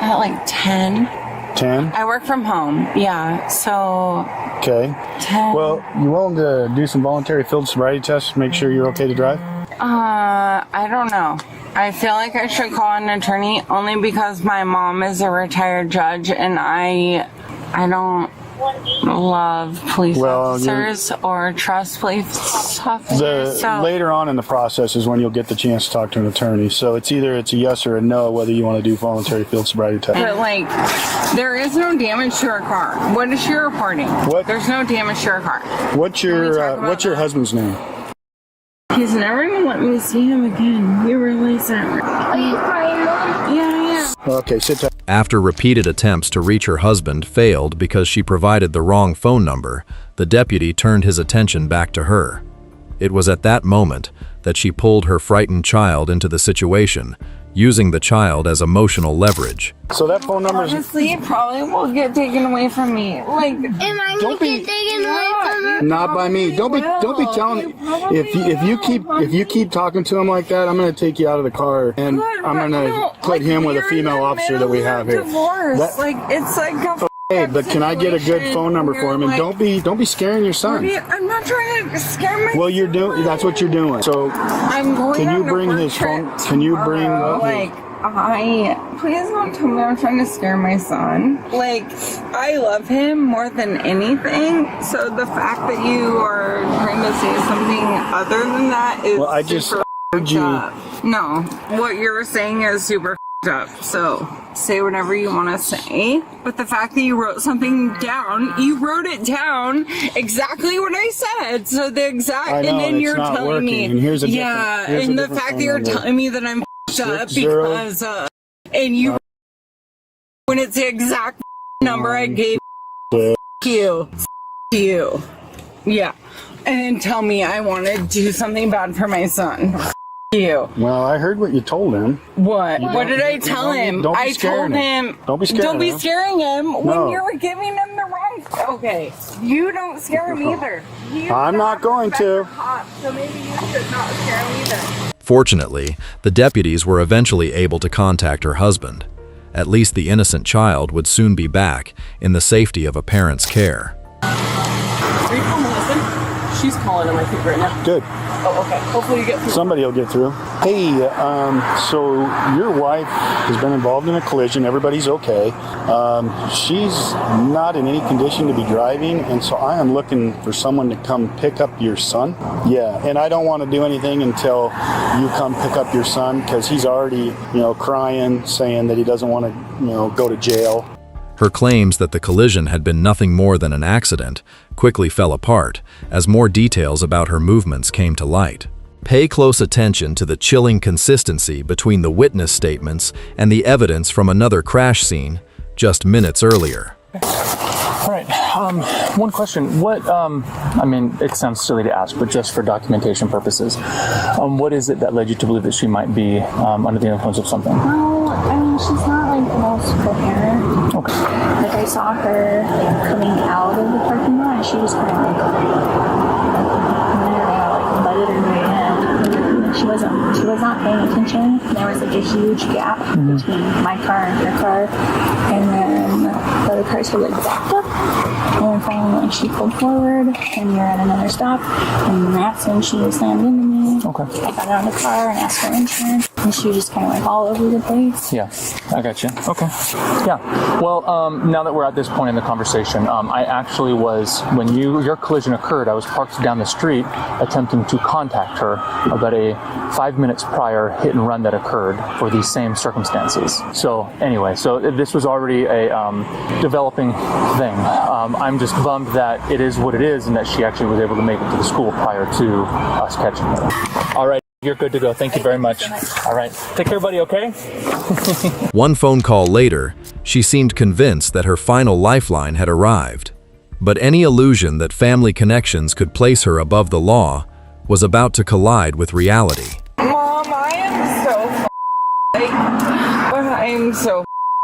At like 10. 10? I work from home, yeah, so... Okay. 10. Well, you willing to do some voluntary field sobriety tests to make sure you're okay to drive? I don't know. I feel like I should call an attorney only because my mom is a retired judge and I don't love police officers or trust police officers. Later on in the process is when you'll get the chance to talk to an attorney. So it's either a yes or a no whether you want to do voluntary field sobriety test. But like, there is no damage to her car. What is she reporting? What? There's no damage to her car. What's your husband's name? He's never gonna let me see him again. You realize that? Are you crying, Mom? Yeah. Okay, sit down. After repeated attempts to reach her husband failed because she provided the wrong phone number, the deputy turned his attention back to her. It was at that moment that she pulled her frightened child into the situation, using the child as emotional leverage. So that phone number is... Honestly, it probably will get taken away from me. Like, am I gonna get taken away from me? Not by me. Don't be telling. If you keep talking to him like that, I'm gonna take you out of the car and I'm gonna put him with a female officer that we have here. Divorce. It's like a Hey, but can I get a good phone number for him? And don't be scaring your son. I'm not trying to scare my Well, you're doing. That's what you're doing. So I'm going can you bring his phone? Can you bring? Please don't tell me I'm trying to scare my son. Like, I love him more than anything. So the fact that you are trying to say something other than that is. Well, I just heard you. No, what you're saying is super up. So say whatever you want to say. But the fact that you wrote something down, you wrote it down exactly what I said. So the exact, I know, and then it's you're not telling me, working. And here's a yeah, different, and the fact that you're telling me that I'm up because, and you, when it's the exact number I gave you, yeah, and then tell me I want to do something bad for my son. You. Well, I heard what you told him. What? What did I tell him? I told him. Don't be scaring him. Don't be scaring him when No. you're giving him the wrong. Okay, you don't scare him either. I'm not going to. So maybe you should not scare him either. Fortunately, the deputies were eventually able to contact her husband. At least the innocent child would soon be back in the safety of a parent's care. Are you calling Melissa? She's calling him, I think, right now. Good. Oh, okay. Hopefully you get through. Somebody will get through. Hey, so your wife has been involved in a collision. Everybody's okay. She's not in any condition to be driving, and so I am looking for someone to come pick up your son. Yeah, and I don't want to do anything until you come pick up your son because he's already, crying, saying that he doesn't want to, go to jail. Her claims that the collision had been nothing more than an accident quickly fell apart as more details about her movements came to light. Pay close attention to the chilling consistency between the witness statements and the evidence from another crash scene just minutes earlier. All right, one question. What, it sounds silly to ask, but just for documentation purposes, what is it that led you to believe that she might be under the influence of something? Well, she's not like the most coherent. Okay. Like I saw her coming out of the parking lot and she was kind of like butted her way in. She was not paying attention. There was like a huge gap between my car and her car, and then the other cars were like backed up, and then finally she pulled forward and we were at another stop, and that's when she slammed into me. Okay. I got out of the car and asked for insurance, and she was just kind of like all over the place. Yeah, I got you. Okay. Yeah. Well, now that we're at this point in the conversation, I actually was, when your collision occurred, I was parked down the street attempting to contact her about a 5 minutes prior hit and run that occurred for these same circumstances. So anyway, this was already a developing thing. I'm just bummed that it is what it is and that she actually was able to make it to the school prior to us catching her. All right. You're good to go. Thank you very much. All right. Take care, buddy, okay? One phone call later, she seemed convinced that her final lifeline had arrived. But any illusion that family connections could place her above the law was about to collide with reality. Mom, I am so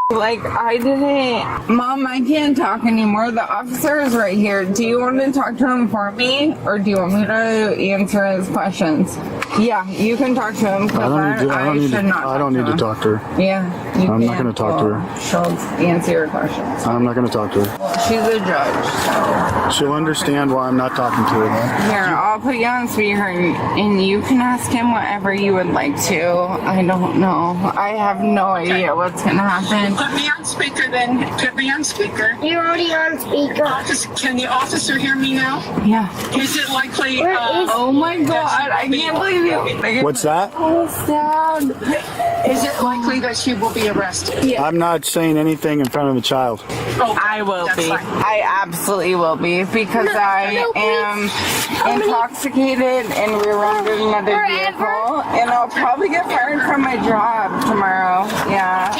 I didn't. Mom, I can't talk anymore. The officer is right here. Do you want to talk to him for me, or do you want me to answer his questions? Yeah, you can talk to him. I don't need to talk to her. Yeah, I'm not going to talk to her. She'll answer your questions. I'm not going to talk to her. Well, she's a judge, so. She'll understand why I'm not talking to her then. Here, I'll put you on speaker, and you can ask him whatever you would like to. I don't know. I have no idea what's going to happen. Put me on speaker then. Put me on speaker. You're already on speaker. Can the officer hear me now? Yeah. Is it likely? Oh my God! I can't believe you. What's that? Oh, sad. Is it likely that she will be arrested? Yeah. I'm not saying anything in front of a child. Oh, I will be. fine. I absolutely will be because I am intoxicated and rear-ended another vehicle, and I'll probably get fired from my job tomorrow. Yeah,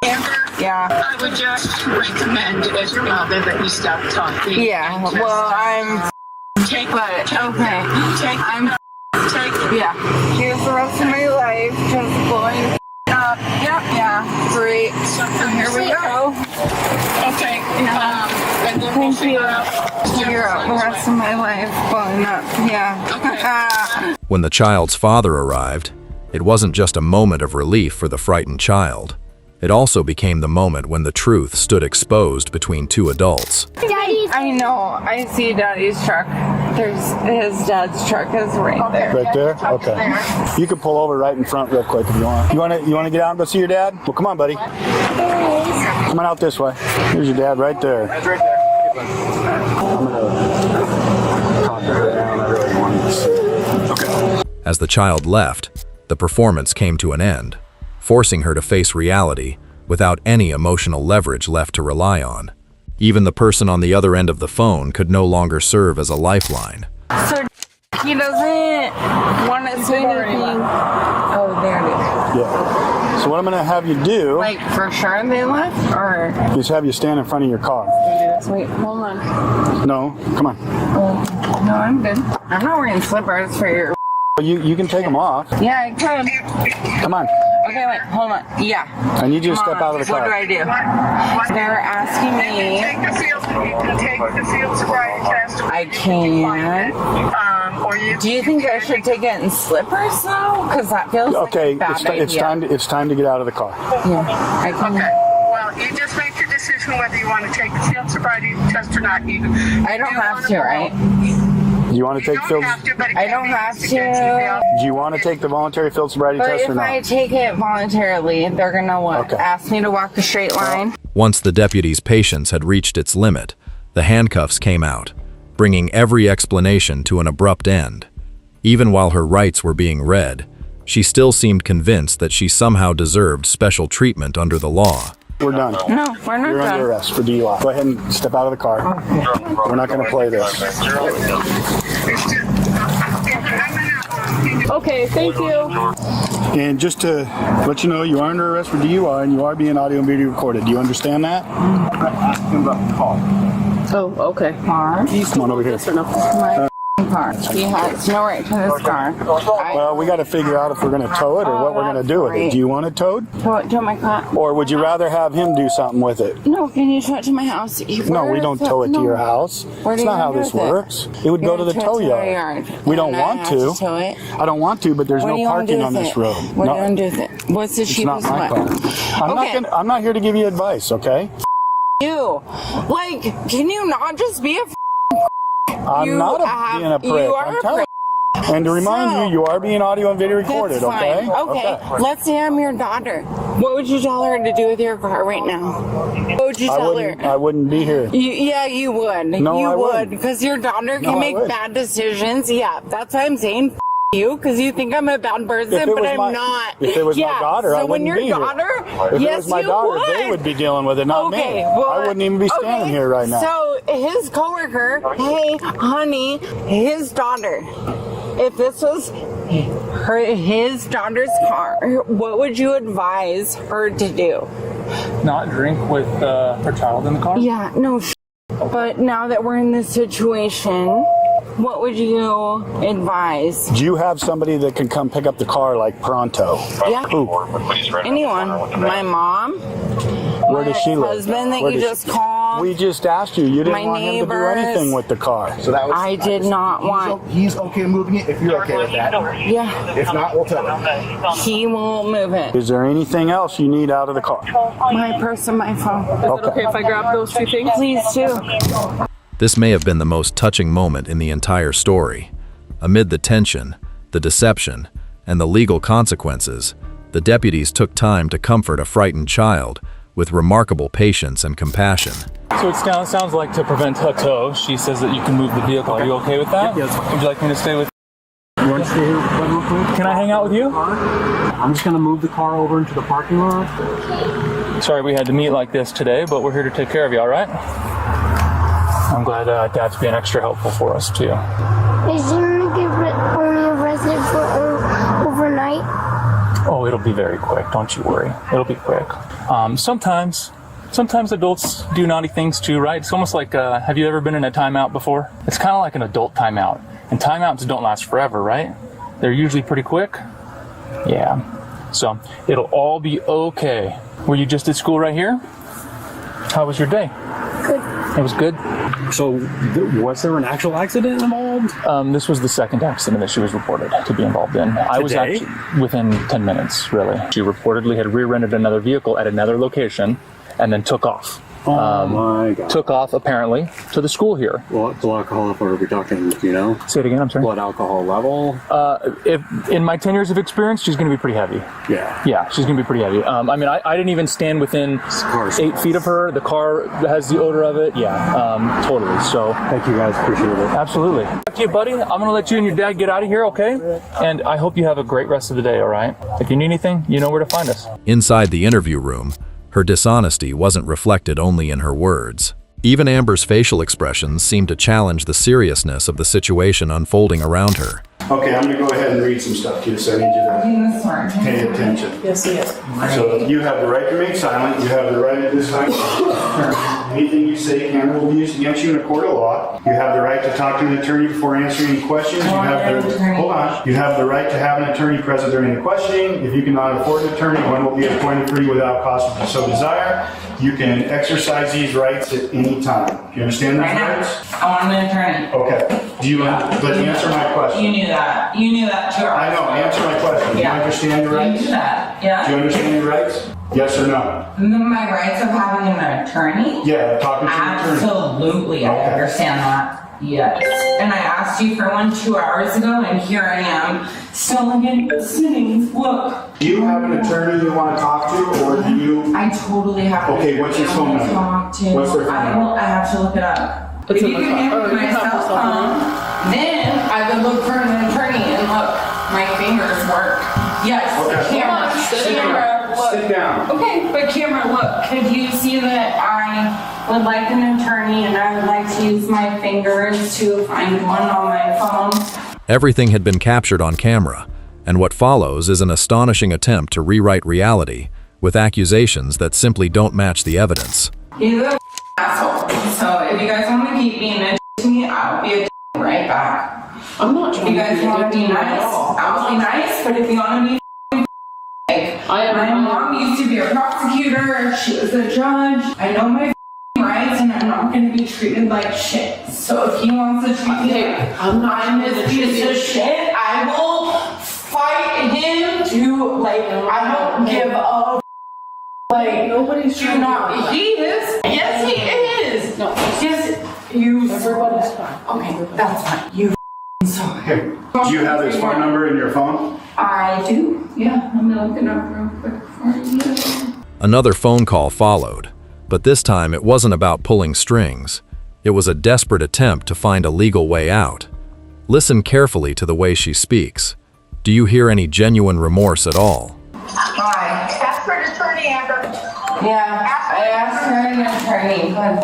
Amber, yeah. I would just recommend as your mother that you stop talking. Yeah. Well, Take yeah. Here's the rest of my life, just blowing up. Yeah. Great. So here we go. Okay. And then we'll figure out the rest of my life blowing up. Yeah. Okay. When the child's father arrived, it wasn't just a moment of relief for the frightened child. It also became the moment when the truth stood exposed between two adults. Daddy's. I know. I see Daddy's truck. There's his dad's truck is right there. Right there? Okay. You can pull over right in front real quick if you want. You want to get out and go see your dad? Well, come on, buddy. Come on out this way. Here's your dad right there. That's right there. I'm going to calm her down. I really want to see. Okay. As the child left, the performance came to an end, forcing her to face reality without any emotional leverage left to rely on. Even the person on the other end of the phone could no longer serve as a lifeline. So he doesn't want to say anything. Oh, there it is. Yeah. So what I'm going to have you do... Like, for sure they left, or... Just have you stand in front of your car. Wait, hold on. No, come on. No, I'm good. I'm not wearing slippers for your... You can take them off. Yeah, I could. Come on. Okay, wait, hold on. Yeah. I need you to step out of the car. What do I do? They're asking me. You can take the field sobriety test. I can. Do you think I should take it in slippers though? Because that feels like a bad idea. It's time to get out of the car. Yeah, I can. Okay. Well, you just make your decision whether you want to take the field sobriety test or not. I don't have to, right? Do you want to take field? I don't have to. Do you want to take the voluntary field sobriety test or not? But if I take it voluntarily, they're gonna ask me to walk a straight line. Once the deputy's patience had reached its limit, the handcuffs came out, bringing every explanation to an abrupt end. Even while her rights were being read, she still seemed convinced that she somehow deserved special treatment under the law. We're done. No, we're not You're done. under arrest for DUI. Go ahead and step out of the car. We're not going to play this. Okay, thank you. And just to let you know, you are under arrest for DUI and you are being audio and video recorded. Do you understand that? Ask him about the call. Oh, okay. Come on over here. My car. He has no right to this car. Well, we got to figure out if we're going to tow it or what we're going to do with it. Do you want it towed? Tow my car. Or would you rather have him do something with it? No, can you tow it to my house? No, we don't tow it to your house. That's not how this works. It would go to the tow yard. We don't want to. I don't want to, but there's no parking on this road. What do you want to do with it? What's the cheapest one? I'm not here to give you advice, okay? You. Like, can you not just be a I'm not being a prick. You are I'm telling you. And to remind you, you are being audio and video recorded, that's fine. okay? Okay. Let's say I'm your daughter. What would you tell her to do with your car right now? What would you tell her? I wouldn't be here. Yeah, you would. No, you I would. wouldn't. Because your daughter can make bad decisions. Yeah, that's why I'm saying you, because you think I'm a bad person, but I'm not. If it was my daughter, I wouldn't be here. So when your daughter, if it was my daughter, they would be dealing with it, not me. Well, I wouldn't even be standing here right now. So his coworker, hey, honey, his daughter, if this was his daughter's car, what would you advise her to do? Not drink with her child in the car? Yeah, no, but now that we're in this situation, what would you advise? Do you have somebody that can come pick up the car like pronto? Yeah. Who? Anyone. My mom. Where does she live? Husband that you just called. We just asked you. You didn't want him to do anything with the car. So that was. I did not want. He's okay moving it if you're okay with that. Yeah. If not, we'll tell him. He won't move it. Is there anything else you need out of the car? My purse and my phone. Is it okay if I grab those two things? Please do. This may have been the most touching moment in the entire story. Amid the tension, the deception, and the legal consequences, the deputies took time to comfort a frightened child with remarkable patience and compassion. So it sounds like to prevent a tow, she says that you can move the vehicle. Are you okay with that? Yes. Would you like me to stay with You want to stay here real quick? Can I hang out with you? I'm just going to move the car over into the parking lot. Sorry we had to meet like this today, but we're here to take care of you, all right? I'm glad Dad's being extra helpful for us, too. Is he only arrested for overnight? Oh, it'll be very quick. Don't you worry. It'll be quick. Sometimes adults do naughty things too, right? It's almost like, have you ever been in a timeout before? It's kind of like an adult timeout. And timeouts don't last forever, right? They're usually pretty quick. Yeah. So it'll all be okay. Were you just at school right here? How was your day? Good. It was good? So, was there an actual accident involved? This was the second accident that she was reported to be involved in. I was actually within 10 minutes, really. She reportedly had rear-ended another vehicle at another location and then took off. Oh my God. Took off, apparently, to the school here. What blood alcohol level are we talking, do you know? Say it again, I'm sorry. Blood alcohol level? If in my 10 years of experience, she's going to be pretty heavy. Yeah. Yeah, she's going to be pretty heavy. I mean, I didn't even stand within 8 feet of her. The car has the odor of it. Yeah, totally. So thank you guys, appreciate it. Absolutely. Talk to you, buddy. I'm going to let you and your dad get out of here, okay? And I hope you have a great rest of the day, all right? If you need anything, you know where to find us. Inside the interview room, her dishonesty wasn't reflected only in her words. Even Amber's facial expressions seemed to challenge the seriousness of the situation unfolding around her. Okay, I'm going to go ahead and read some stuff to you, so I need you to pay attention. Yes, yes. So you have the right to remain silent. You have the right at this time. Anything you say can will be used against you in a court of law. You have the right to talk to an attorney before answering any questions. You have the right to have an attorney present during the questioning. If you cannot afford an attorney, one will be appointed for you without cost if you so desire. You can exercise these rights at any time. Do you understand these rights? I want an attorney. Okay. Do you but answer my question? You knew that. You knew that too. I know. Answer my question. Do you understand your rights? You knew that. Yeah. Do you understand your rights? Yes or no? My rights of having an attorney? Yeah, talking to an attorney. Absolutely, I understand that. Yes. And I asked you for one 2 hours ago, and here I am, still again sitting. Look. Do you have an attorney you want to talk to, or do you? I totally have. Okay, what's his phone number? Talk to. What's their phone number? I have to look it up. If you can give me my cell phone, then I could look for an attorney and look. My fingers work. Yes. Okay. Camera. Look. Sit down. Okay, but camera, look. Could you see that I would like an attorney and I would like to use my fingers to find one on my phone? Everything had been captured on camera, and what follows is an astonishing attempt to rewrite reality with accusations that simply don't match the evidence. He's a asshole. So if you guys want to keep being a to me, I'll be a right back. I'm not trying to be a If you guys want to be nice, I'll be nice. But if you want to be like, my mom used to be a prosecutor. She was a judge. I know my rights, and I'm not going to be treated like shit. So if he wants to treat me like I'm this piece of shit, I will fight him to I don't give a nobody's trying to. He is. Yes, he is. No, yes, you. Everybody's fine. Okay, that's fine. You. Okay. Do you have his phone number in your phone? I do. Yeah, let me look it up real quick for you. Another phone call followed, but this time it wasn't about pulling strings. It was a desperate attempt to find a legal way out. Listen carefully to the way she speaks. Do you hear any genuine remorse at all? Hi. Ask for an attorney, Amber. Yeah, I asked for an attorney, but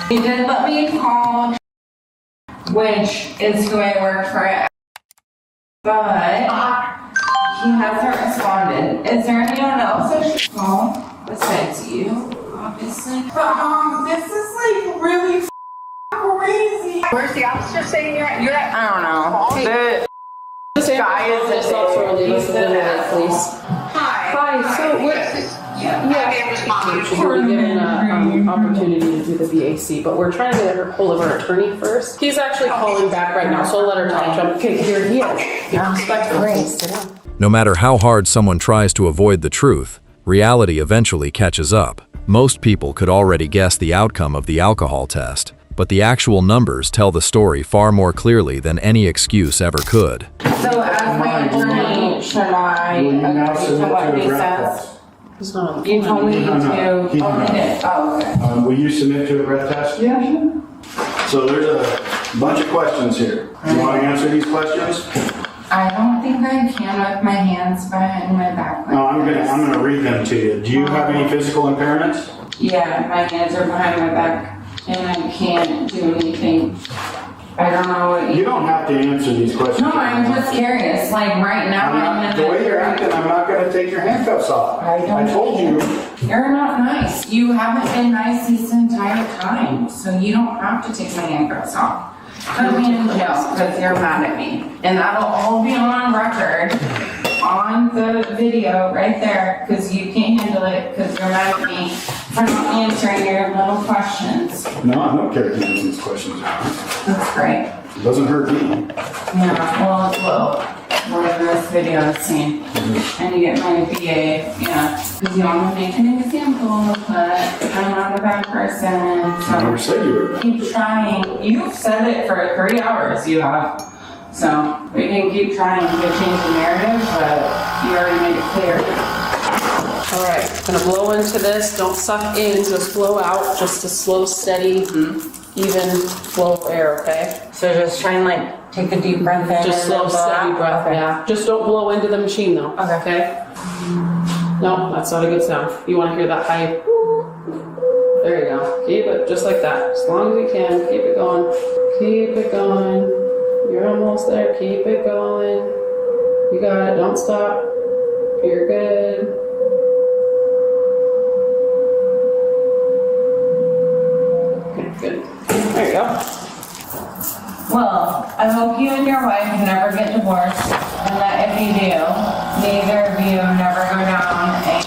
they did let me call, which is who I work for, but he hasn't responded. Is there anyone else I should call besides you, obviously? But this is like really crazy. Where's the officer saying you're at? I don't know. This guy is a please. Hi. So what? Yeah. She will be given an opportunity to do the BAC, but we're trying to get a hold of our attorney first. He's actually calling back right now, so I'll let her talk to him. Okay, here he is. No matter how hard someone tries to avoid the truth, reality eventually catches up. Most people could already guess the outcome of the alcohol test, but the actual numbers tell the story far more clearly than any excuse ever could. So as my attorney, should I agree to what he says? You told me to. Okay. Will you submit to a breath test? Yeah, sure. So there's a bunch of questions here. You want to answer these questions? I don't think I can with my hands behind my back. No, I'm gonna read them to you. Do you have any physical impairments? Yeah, my hands are behind my back, and I can't do anything. I don't know what you don't have to answer these questions. No, I'm just curious. Like right now, the way you're acting, I'm not going to take your handcuffs off. I told you. You're not nice. You haven't been nice this entire time, so you don't have to take my handcuffs off. Put me in jail because you're mad at me, and that'll all be on record on the video right there because you can't handle it because you're mad at me for not answering your little questions. No, I don't care if you answer these questions. That's great. It doesn't hurt me. Yeah, well, whoa. We're in this video scene. And you get my BA, yeah. Because you want to make an example, but I'm not a bad person. So I never said you were. keep trying. You've said it for 3 hours, you have. So we can keep trying to change the narrative, but you already made it clear. All right, gonna blow into this. Don't suck in, just blow out. Just a slow, steady, even flow of air, okay? So just try and like take a deep breath in. Just slow, steady breath, yeah. Just don't blow into the machine though, okay? No, that's not a good sound. You wanna hear that high, there you go. Keep it just like that, as long as you can. Keep it going, keep it going. You're almost there, keep it going. You got it, don't stop. You're good. Okay, good. There you go. Well, I hope you and your wife never get divorced, and that if you do, neither of you never go down a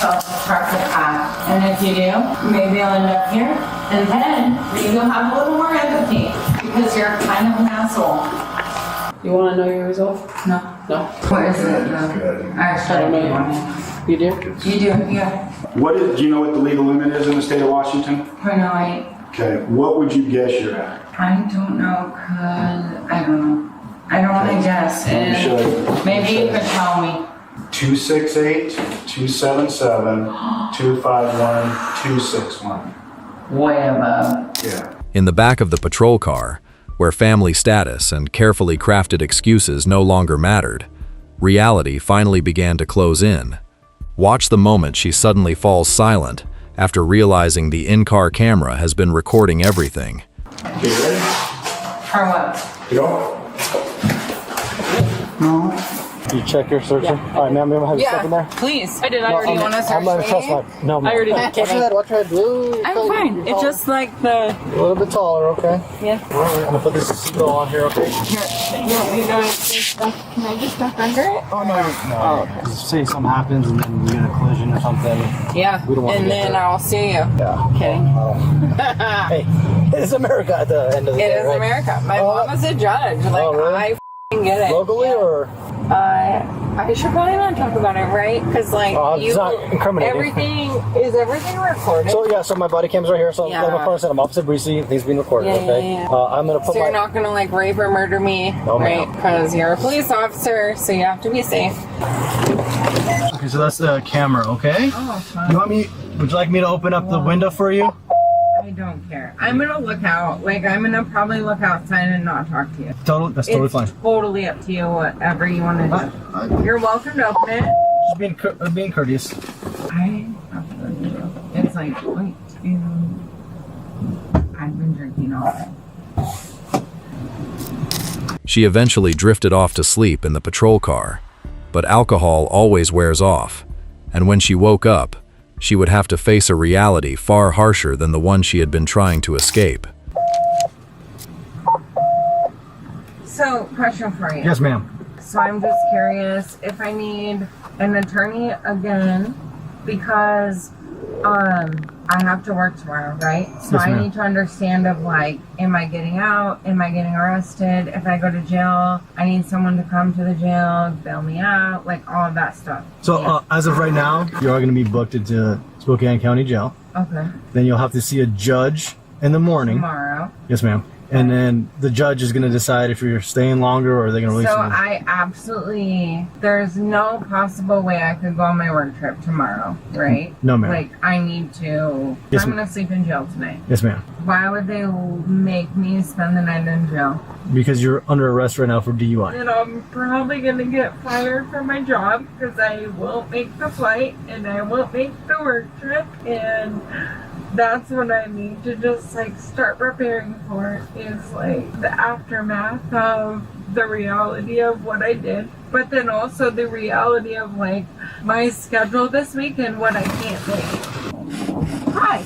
self-destructive path. And if you do, maybe you'll end up here, and then maybe you'll have a little more empathy, because you're kind of an asshole. You want to know your result? No. No? What is it? Actually, I don't know. You do? You do, yeah. Do you know what the legal limit is in the state of Washington? 0.08. Okay, what would you guess you're at? I don't know, cause I don't know. I don't want to guess. Maybe you could tell me. 268, 277, 251, 261. Way above. Yeah. In the back of the patrol car, where family status and carefully crafted excuses no longer mattered, reality finally began to close in. Watch the moment she suddenly falls silent after realizing the in-car camera has been recording everything. Okay, ready? For what? Go. No. You check your searcher? Yeah. All right, ma'am, you have your stuff in there? Please. I did. I already want to search I'm not me. trust my. No, I already did. What should I do? I'm fine. It's just like the... A little bit taller, okay? Yeah. All right, I'm gonna put this seatbelt on here, okay? Here. You want me to go and see stuff? Can I just stuff under it? Oh, no. Because say something happens and then we get a collision or something. Yeah. We don't want to and get then there. I'll sue you. Yeah. Kidding. Hey, it's America at the end of the day, It is right? America. My mom is a judge. Like, really? I f***ing get it. Locally or? I should probably not talk about it, right? Because like it's not incriminating. everything recorded. So yeah, so my body cam's right here. So Yeah. like my phone said, I'm opposite Breezy. Things being recorded. Yeah, okay. yeah, yeah. I'm gonna put So you're not gonna like rape or murder me, No, right? ma'am. Because you're a police officer, so you have to be safe. Okay, so that's the camera. Okay. Oh, fine. You want me? Would you like me to open up the window for you? I don't care. I'm gonna look out. Like I'm gonna probably look outside and not talk to you. That's totally fine. Totally up to you. Whatever you want to do. You're welcome to open it. Just being courteous. I have to do. It's like wait. I've been drinking all day. She eventually drifted off to sleep in the patrol car, but alcohol always wears off, and when she woke up, she would have to face a reality far harsher than the one she had been trying to escape. So, question for you. Yes, ma'am. So I'm just curious if I need an attorney again because I have to work tomorrow, right? So Yes, I ma'am. need to understand of like, am I getting out? Am I getting arrested? If I go to jail, I need someone to come to the jail, bail me out, like all of that stuff. So as of right now, you are going to be booked into Spokane County Jail. Okay. Then you'll have to see a judge in the morning. Tomorrow. Yes, ma'am. And then the judge is going to decide if you're staying longer or they're going to release So you. I absolutely, there's no possible way I could go on my work trip tomorrow, right? No, ma'am. Like I need to, Yes, I'm ma'am. going to sleep in jail tonight. Yes, ma'am. Why would they make me spend the night in jail? Because you're under arrest right now for DUI. And I'm probably going to get fired from my job because I won't make the flight and I won't make the work trip. And that's what I need to just like start preparing for is like the aftermath of the reality of what I did. But then also the reality of like my schedule this week and what I can't make. Hi.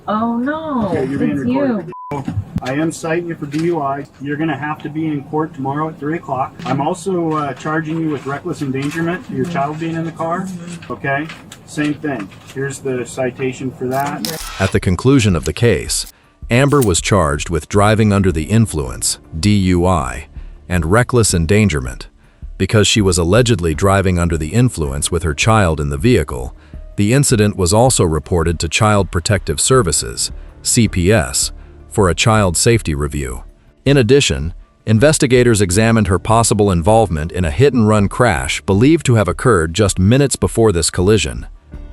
Oh no, Okay, you're being it's recorded. you. I am citing you for DUI. You're going to have to be in court tomorrow at 3 o'clock. I'm also charging you with reckless endangerment, your child being in the car. Okay? Same thing. Here's the citation for that. At the conclusion of the case, Amber was charged with driving under the influence, DUI, and reckless endangerment. Because she was allegedly driving under the influence with her child in the vehicle, the incident was also reported to Child Protective Services, CPS, for a child safety review. In addition, investigators examined her possible involvement in a hit-and-run crash believed to have occurred just minutes before this collision.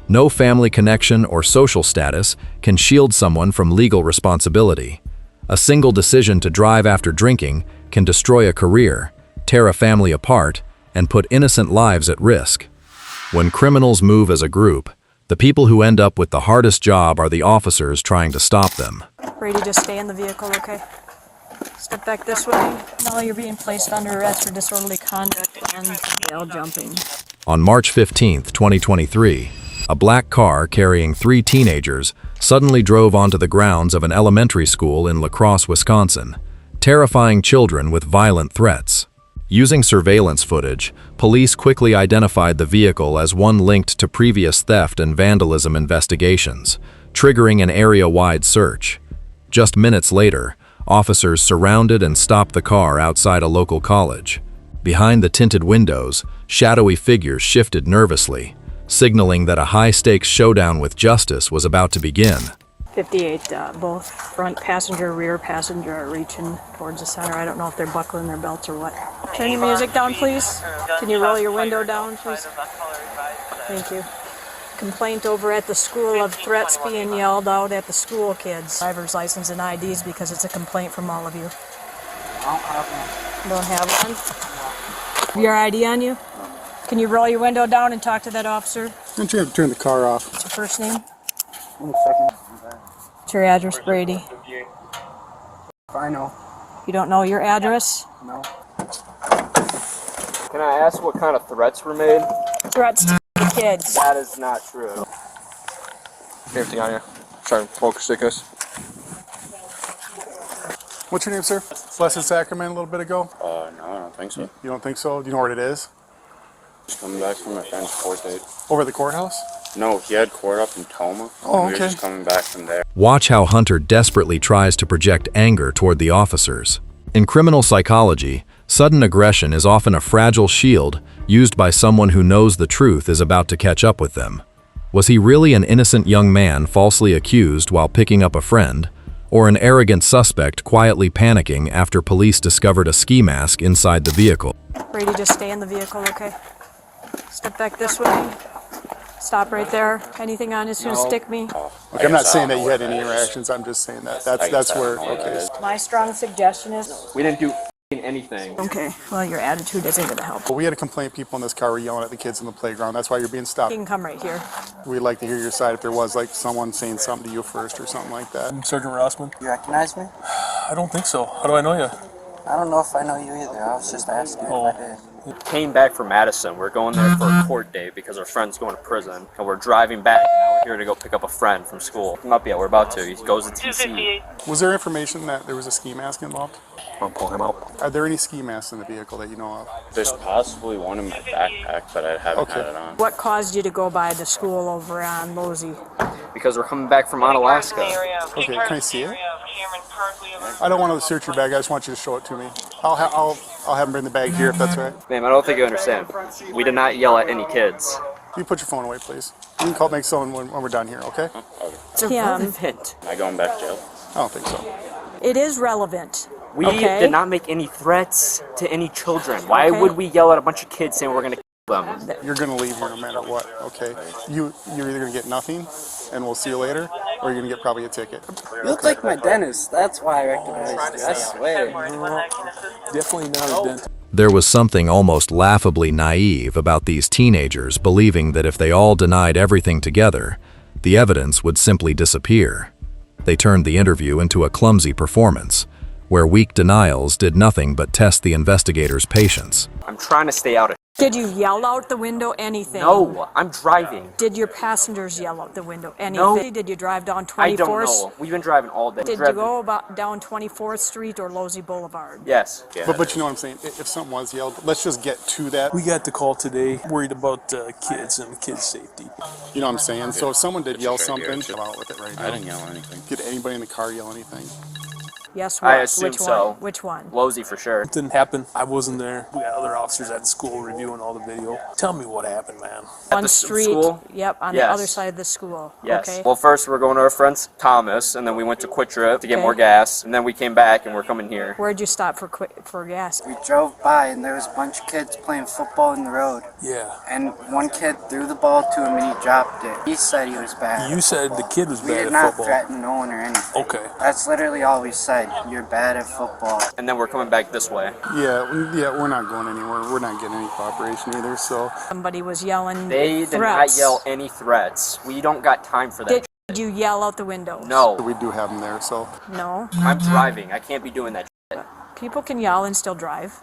No family connection or social status can shield someone from legal responsibility. A single decision to drive after drinking can destroy a career, tear a family apart, and put innocent lives at risk. When criminals move as a group, the people who end up with the hardest job are the officers trying to stop them. Brady, just stay in the vehicle, okay? Step back this way. No, you're being placed under arrest for disorderly conduct and bail jumping. On March 15, 2023, a black car carrying 3 teenagers suddenly drove onto the grounds of an elementary school in La Crosse, Wisconsin, terrifying children with violent threats. Using surveillance footage, police quickly identified the vehicle as one linked to previous theft and vandalism investigations, triggering an area-wide search. Just minutes later, officers surrounded and stopped the car outside a local college. Behind the tinted windows, shadowy figures shifted nervously, signaling that a high-stakes showdown with justice was about to begin. 58, both front passenger, rear passenger are reaching towards the center. I don't know if they're buckling their belts or what. Turn your music down, please. Can you roll your window down, please? Thank you. Complaint over at the school of threats being yelled out at the school kids. Driver's license and IDs because it's a complaint from all of you. Don't have one? Your ID on you? Can you roll your window down and talk to that officer? Don't you have to turn the car off? What's your first name? 1 second. What's your address, Brady? I know. You don't know your address? No. Can I ask what kind of threats were made? Threats to kids. That is not true. Everything on you. Try to focus sickness. What's your name, sir? Blessed Sacrament a little bit ago? No, I don't think so. You don't think so? Do you know what it is? Just coming back from my friend's court date. Over at the courthouse? No, he had court up in Toma. Oh, We were okay. just coming back from there. Watch how Hunter desperately tries to project anger toward the officers. In criminal psychology, sudden aggression is often a fragile shield used by someone who knows the truth is about to catch up with them. Was he really an innocent young man falsely accused while picking up a friend, or an arrogant suspect quietly panicking after police discovered a ski mask inside the vehicle? Brady, just stay in the vehicle, okay? Step back this way. Stop right there. Anything on is going to stick me. Okay, I'm not saying that you had any interactions. I'm just saying that. That's where, okay. My strong suggestion is... We didn't do anything. Okay, well, your attitude isn't going to help. Well, we had a complaint. People in this car were yelling at the kids in the playground. That's why you're being stopped. You can come right here. We'd like to hear your side if there was like someone saying something to you first or something like that. Sergeant Rossman. You recognize me? I don't think so. How do I know you? I don't know if I know you either. I was just asking if I did. Came back from Madison. We're going there for a court date because our friend's going to prison. And we're driving back. And now we're here to go pick up a friend from school. Not yet. We're about to. He goes to TC. Was there information that there was a ski mask involved? I'll pull him out. Are there any ski masks in the vehicle that you know of? There's possibly one in my backpack, but I haven't had it on. What caused you to go by the school over on Mosey? Because we're coming back from Alaska. Okay, can I see it? I don't want to search your bag. I just want you to show it to me. I'll have him bring the bag here if that's right. Ma'am, I don't think you understand. We did not yell at any kids. You put your phone away, please. You can make someone when we're done here, okay? It's irrelevant. Am I going back to jail? I don't think so. It is relevant. We did not make any threats to any children. Why would we yell at a bunch of kids saying we're going to kill them? You're going to leave here no matter what, okay? You're either going to get nothing, and we'll see you later, or you're going to get probably a ticket. You look like my dentist. That's why I recognized you. I swear. Definitely not a dentist. There was something almost laughably naive about these teenagers believing that if they all denied everything together, the evidence would simply disappear. They turned the interview into a clumsy performance, where weak denials did nothing but test the investigators' patience. I'm trying to stay out of Did you yell out the window anything? No, I'm driving. Did your passengers yell out the window anything? No. Did you drive down 24th? I don't know. We've been driving all day. Did you go about down 24th Street or Losey Boulevard? Yes. Yeah. But you know what I'm saying? If something was yelled, let's just get to that. We got the call today, worried about kids and kids' safety. You know what I'm saying? So if someone did yell something, chill out with it right now. I didn't yell anything. Did anybody in the car yell anything? Yes, what? I assume Which so. one? Which one? Losey for sure. It didn't happen. I wasn't there. We got other officers at the school reviewing all the video. Tell me what happened, man. At On the street. school? Yep, on the Yes. other side of the school. Yes. Okay. Well, first we're going to our friend's Thomas, and then we went to Quick Trip to get Okay. more gas, and then we came back and we're coming here. Where'd you stop for gas? We drove by and there was a bunch of kids playing football in the road. Yeah. And one kid threw the ball to him and he dropped it. He said he was bad. You said the kid was We bad did at not football. threaten no one or anything. Okay. That's literally all we said. You're bad at football. And then we're coming back this way. Yeah, we're not going anywhere. We're not getting any cooperation either, so. Somebody was yelling They did threats. not yell any threats. We don't got time for that. Did you yell out the windows? No. We do have them there, so. No. I'm driving. I can't be doing that shit. People can yell and still drive.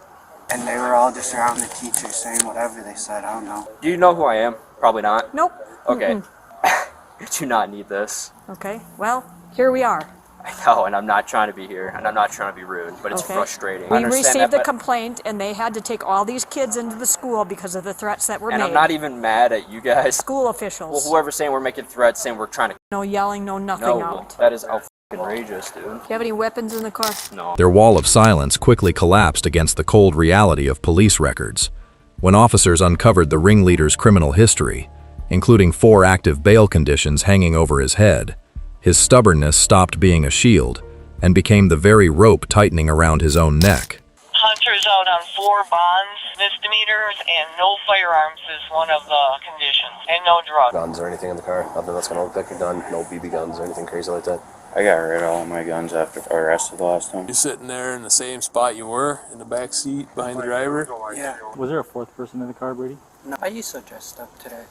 And they were all just around the teacher saying whatever they said. I don't know. Do you know who I am? Probably not. Nope. Okay. Mm-mm. Do not need this. Okay. Well, here we are. I know, and I'm not trying to be here, and I'm not trying to be rude, but it's Okay. frustrating. I We understand received that, the but- complaint, and they had to take all these kids into the school because of the threats that were and made. I'm not even mad at you guys. School officials. Well, whoever's saying we're making threats, saying we're trying to. No yelling, no nothing No, out. that is outrageous, dude. Do you have any weapons in the car? No. Their wall of silence quickly collapsed against the cold reality of police records. When officers uncovered the ringleader's criminal history, including 4 active bail conditions hanging over his head, his stubbornness stopped being a shield and became the very rope tightening around his own neck. Hunter's out on 4 bonds, misdemeanors, and no firearms is one of the conditions, and no drugs. Guns or anything in the car, nothing that's gonna look like a gun, no BB guns or anything crazy like that. I got rid of all my guns after I arrested the last time. You're sitting there in the same spot you were, in the back seat behind the driver. Yeah. Was there a 4th person in the car, Brady? No, I used to dress up today.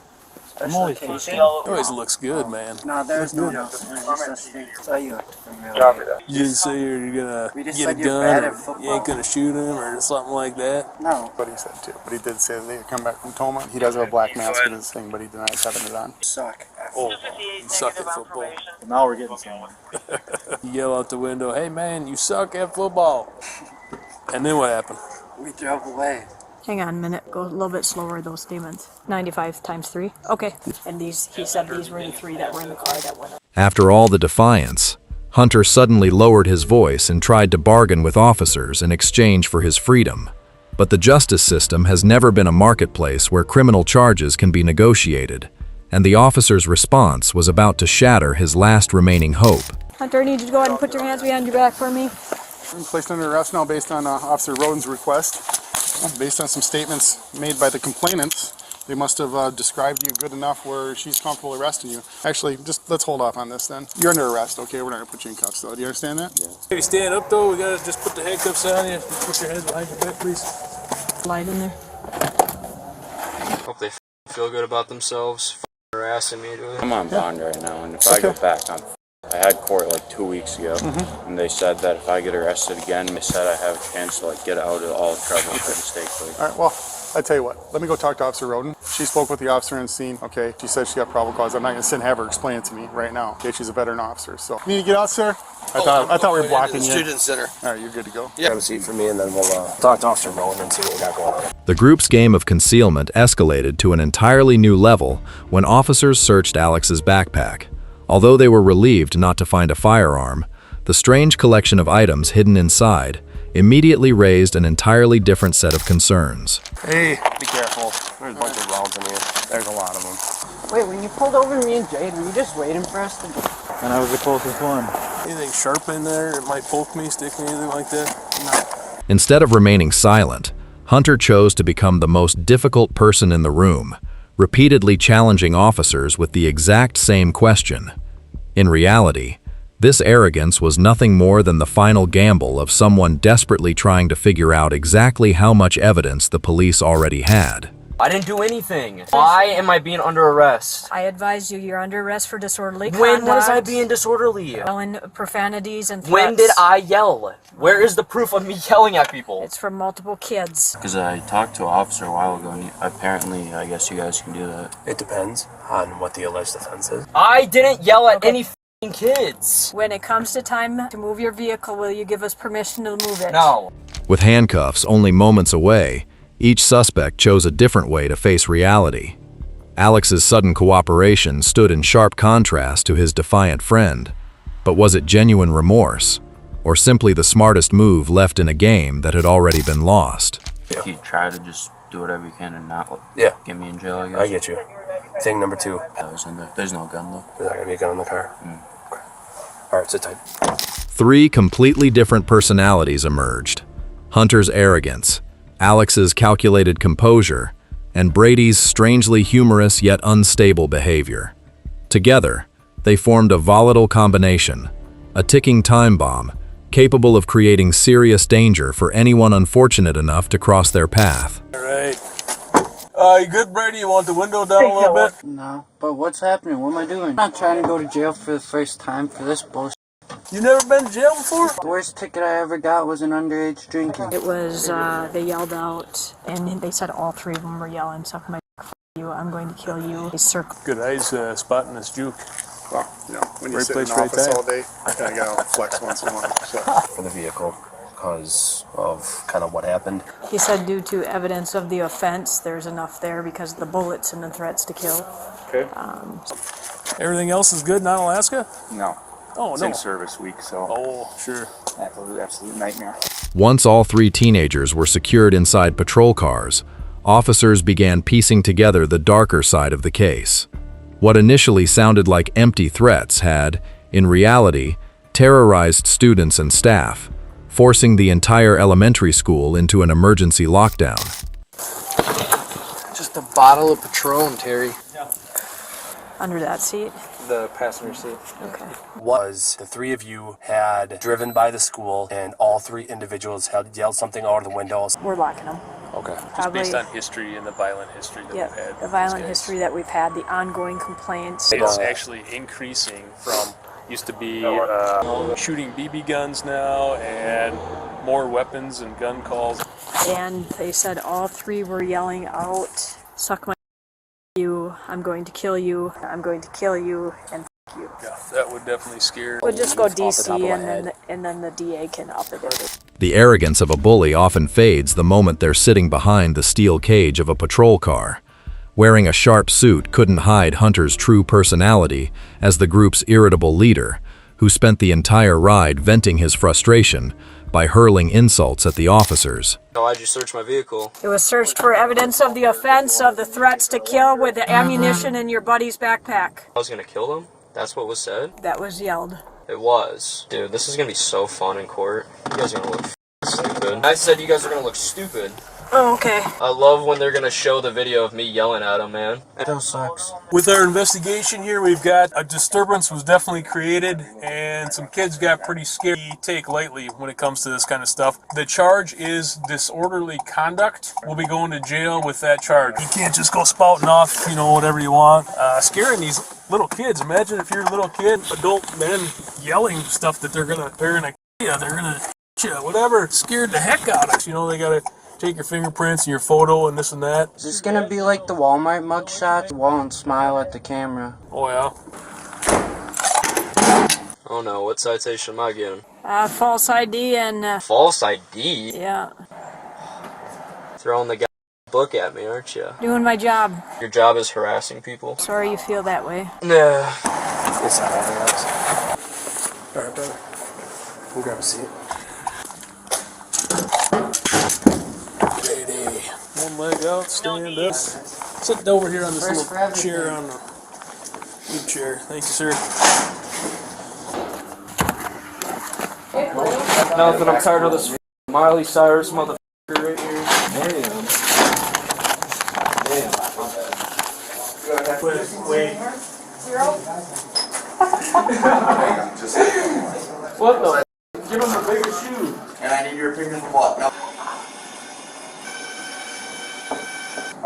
I'm always Especially It always looks good, man. No, there's no else. So you acted familiar. You didn't say you're gonna We just get a said you're bad gun, at or football. you ain't gonna shoot him, or something like that. No. But he said too. But he did say that they come back from Toma. He does have a black mask in his thing, but he denies having it on. Suck. Oh, you suck at football. Now we're getting somewhere. You yell out the window, "Hey man, you suck at football." And then what happened? We drove away. Hang on a minute. Go a little bit slower, those statements. 95 times 3. Okay. And he said these were the 3 that were in the car that went up. After all the defiance, Hunter suddenly lowered his voice and tried to bargain with officers in exchange for his freedom. But the justice system has never been a marketplace where criminal charges can be negotiated, and the officer's response was about to shatter his last remaining hope. Hunter, I need you to go ahead and put your hands behind your back for me. I'm placed under arrest now based on Officer Roden's request. Based on some statements made by the complainants, they must have described you good enough where she's comfortable arresting you. Actually, just let's hold off on this then. You're under arrest, okay? We're not gonna put you in cuffs though. Do you understand that? Yeah. Hey, stand up though. We gotta just put the handcuffs on you. Just put your hands behind your back, please. Light in there. Hope they feel good about themselves. Harassing me. I'm on bond right now, and if I go back, I had court like 2 weeks ago, and they said that if I get arrested again, they said I have a chance to like get out of all trouble for mistake. All right, well, I tell you what. Let me go talk to Officer Roden. She spoke with the officer on scene. Okay, she said she got probable cause. I'm not gonna sit and have her explain it to me right now. Okay, she's a veteran officer. So you need to get out, sir. I thought we were blocking you. Student center. All right, you're good to go. Grab a seat for me, and then we'll talk to Officer Rowan and see what we got going on. The group's game of concealment escalated to an entirely new level when officers searched Alex's backpack. Although they were relieved not to find a firearm, the strange collection of items hidden inside immediately raised an entirely different set of concerns. Hey, be careful. There's a bunch of rounds in here. There's a lot of them. Wait, when you pulled over me and Jade, were you just waiting for us to... And I was the closest one. Anything sharp in there? It might poke me, stick me, anything like that? Instead of remaining silent, Hunter chose to become the most difficult person in the room, repeatedly challenging officers with the exact same question. In reality, this arrogance was nothing more than the final gamble of someone desperately trying to figure out exactly how much evidence the police already had. I didn't do anything. Why am I being under arrest? I advise you, you're under arrest for disorderly conduct. When was I being disorderly? Yelling profanities and threats. When did I yell? Where is the proof of me yelling at people? It's from multiple kids. Because I talked to an officer a while ago, and apparently, I guess you guys can do that. It depends on what the alleged offense is. I didn't yell at any f***ing kids. When it comes to time to move your vehicle, will you give us permission to move it? No. With handcuffs only moments away, each suspect chose a different way to face reality. Alex's sudden cooperation stood in sharp contrast to his defiant friend. But was it genuine remorse, or simply the smartest move left in a game that had already been lost? You try to just do whatever you can and not get me in jail, I guess. I get you. Thing number 2. There's no gun, though. There's not going to be a gun in the car? Okay. All right, sit tight. 3 completely different personalities emerged. Hunter's arrogance, Alex's calculated composure, and Brady's strangely humorous yet unstable behavior. Together, they formed a volatile combination, a ticking time bomb, capable of creating serious danger for anyone unfortunate enough to cross their path. All right. You good, Brady? You want the window down a little bit? No, but what's happening? What am I doing? I'm not trying to go to jail for the first time for this bullshit. You never been to jail before? The worst ticket I ever got was an underage drinking. It was, they yelled out, and they said all 3 of them were yelling, suck my dick, f you, I'm going to kill you. They circled. Good eyes spotting this juke. Well, you know, when you Right sit in place, the right office time. all day, I kind of get out and flex once in a while. So. For the vehicle, because of kind of what happened. He said due to evidence of the offense, there's enough there because of the bullets and the threats to kill. Okay. Everything else is good in Alaska? No. Oh, it's no. in service week, so. Oh, sure. Absolute nightmare. Once all 3 teenagers were secured inside patrol cars, officers began piecing together the darker side of the case. What initially sounded like empty threats had, in reality, terrorized students and staff, forcing the entire elementary school into an emergency lockdown. Just a bottle of Patron, Terry. Under that seat? The passenger seat. Okay. Was the 3 of you had driven by the school and all 3 individuals had yelled something out of the windows? We're locking them. Okay. Just based on history and the violent history that we've had. The violent history that we've had, the ongoing complaints. It's actually increasing from, used to be shooting BB guns now and more weapons and gun calls. And they said all 3 were yelling out, suck my you, I'm going to kill you, I'm going to kill you, and you. Yeah, that would definitely scare. We'll just go DC and then the DA can up it. The arrogance of a bully often fades the moment they're sitting behind the steel cage of a patrol car. Wearing a sharp suit couldn't hide Hunter's true personality as the group's irritable leader, who spent the entire ride venting his frustration by hurling insults at the officers. Why'd you search my vehicle? It was searched for evidence of the offense of the threats to kill with the ammunition in your buddy's backpack. I was gonna kill them? That's what was said? That was yelled. It was. Dude, this is gonna be so fun in court. You guys are gonna look stupid. I said you guys are gonna look stupid. Oh, okay. I love when they're gonna show the video of me yelling at them, man. Still sucks. With our investigation here, we've got a disturbance was definitely created, and some kids got pretty scared. Take lightly when it comes to this kind of stuff. The charge is disorderly conduct. We'll be going to jail with that charge. You can't just go spouting off, you know, whatever you want. Scaring these little kids. Imagine if you're a little kid, adult men yelling stuff that they're gonna kill you, they're gonna you, whatever. Scared the heck out of us. You know, they gotta take your fingerprints and your photo and this and that. Is this gonna be like the Walmart mugshots? Won't smile at the camera. Oh yeah. Oh no, what citation am I getting? False ID and... False ID? Yeah. Throwing the book at me, aren't you? Doing my job. Your job is harassing people? Sorry you feel that way. Nah. It's not else. Alright, brother. We'll grab a seat. One leg out, stand up. Sit over here on this little chair on the good chair. Thank you, sir. Nothing, I'm tired of this Miley Cyrus motherfucker right here. Damn. Wait. What the? Give him a bigger shoe. And I need your opinion on what? No.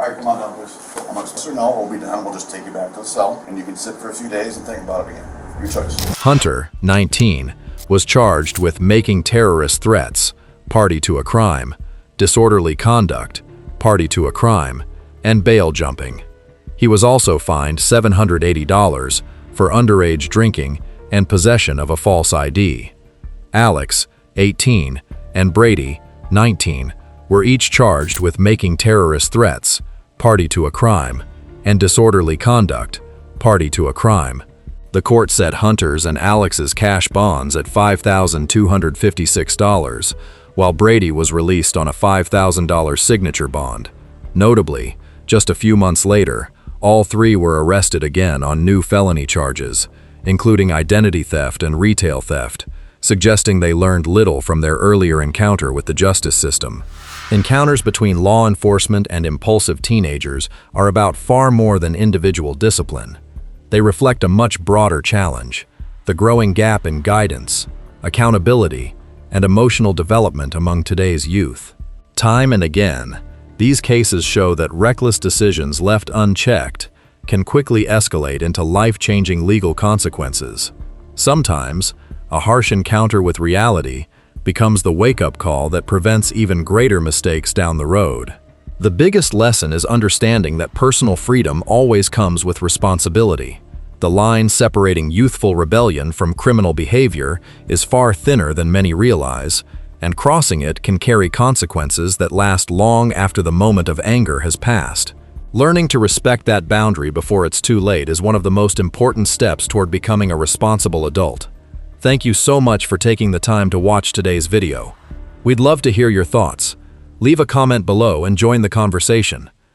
right, come on down, please. I'm going to no, we'll be done. We'll just take you back to the cell, and you can sit for a few days and think about it again. Your choice. Hunter, 19, was charged with making terrorist threats, party to a crime, disorderly conduct, party to a crime, and bail jumping. He was also fined $780 for underage drinking and possession of a false ID. Alex, 18, and Brady, 19, were each charged with making terrorist threats, party to a crime, and disorderly conduct, party to a crime. The court set Hunter's and Alex's cash bonds at $5,256, while Brady was released on a $5,000 signature bond. Notably, just a few months later, all three were arrested again on new felony charges, including identity theft and retail theft, suggesting they learned little from their earlier encounter with the justice system. Encounters between law enforcement and impulsive teenagers are about far more than individual discipline. They reflect a much broader challenge: the growing gap in guidance, accountability, and emotional development among today's youth. Time and again, these cases show that reckless decisions left unchecked can quickly escalate into life-changing legal consequences. Sometimes, a harsh encounter with reality becomes the wake-up call that prevents even greater mistakes down the road. The biggest lesson is understanding that personal freedom always comes with responsibility. The line separating youthful rebellion from criminal behavior is far thinner than many realize, and crossing it can carry consequences that last long after the moment of anger has passed. Learning to respect that boundary before it's too late is one of the most important steps toward becoming a responsible adult. Thank you so much for taking the time to watch today's video. We'd love to hear your thoughts. Leave a comment below and join the conversation.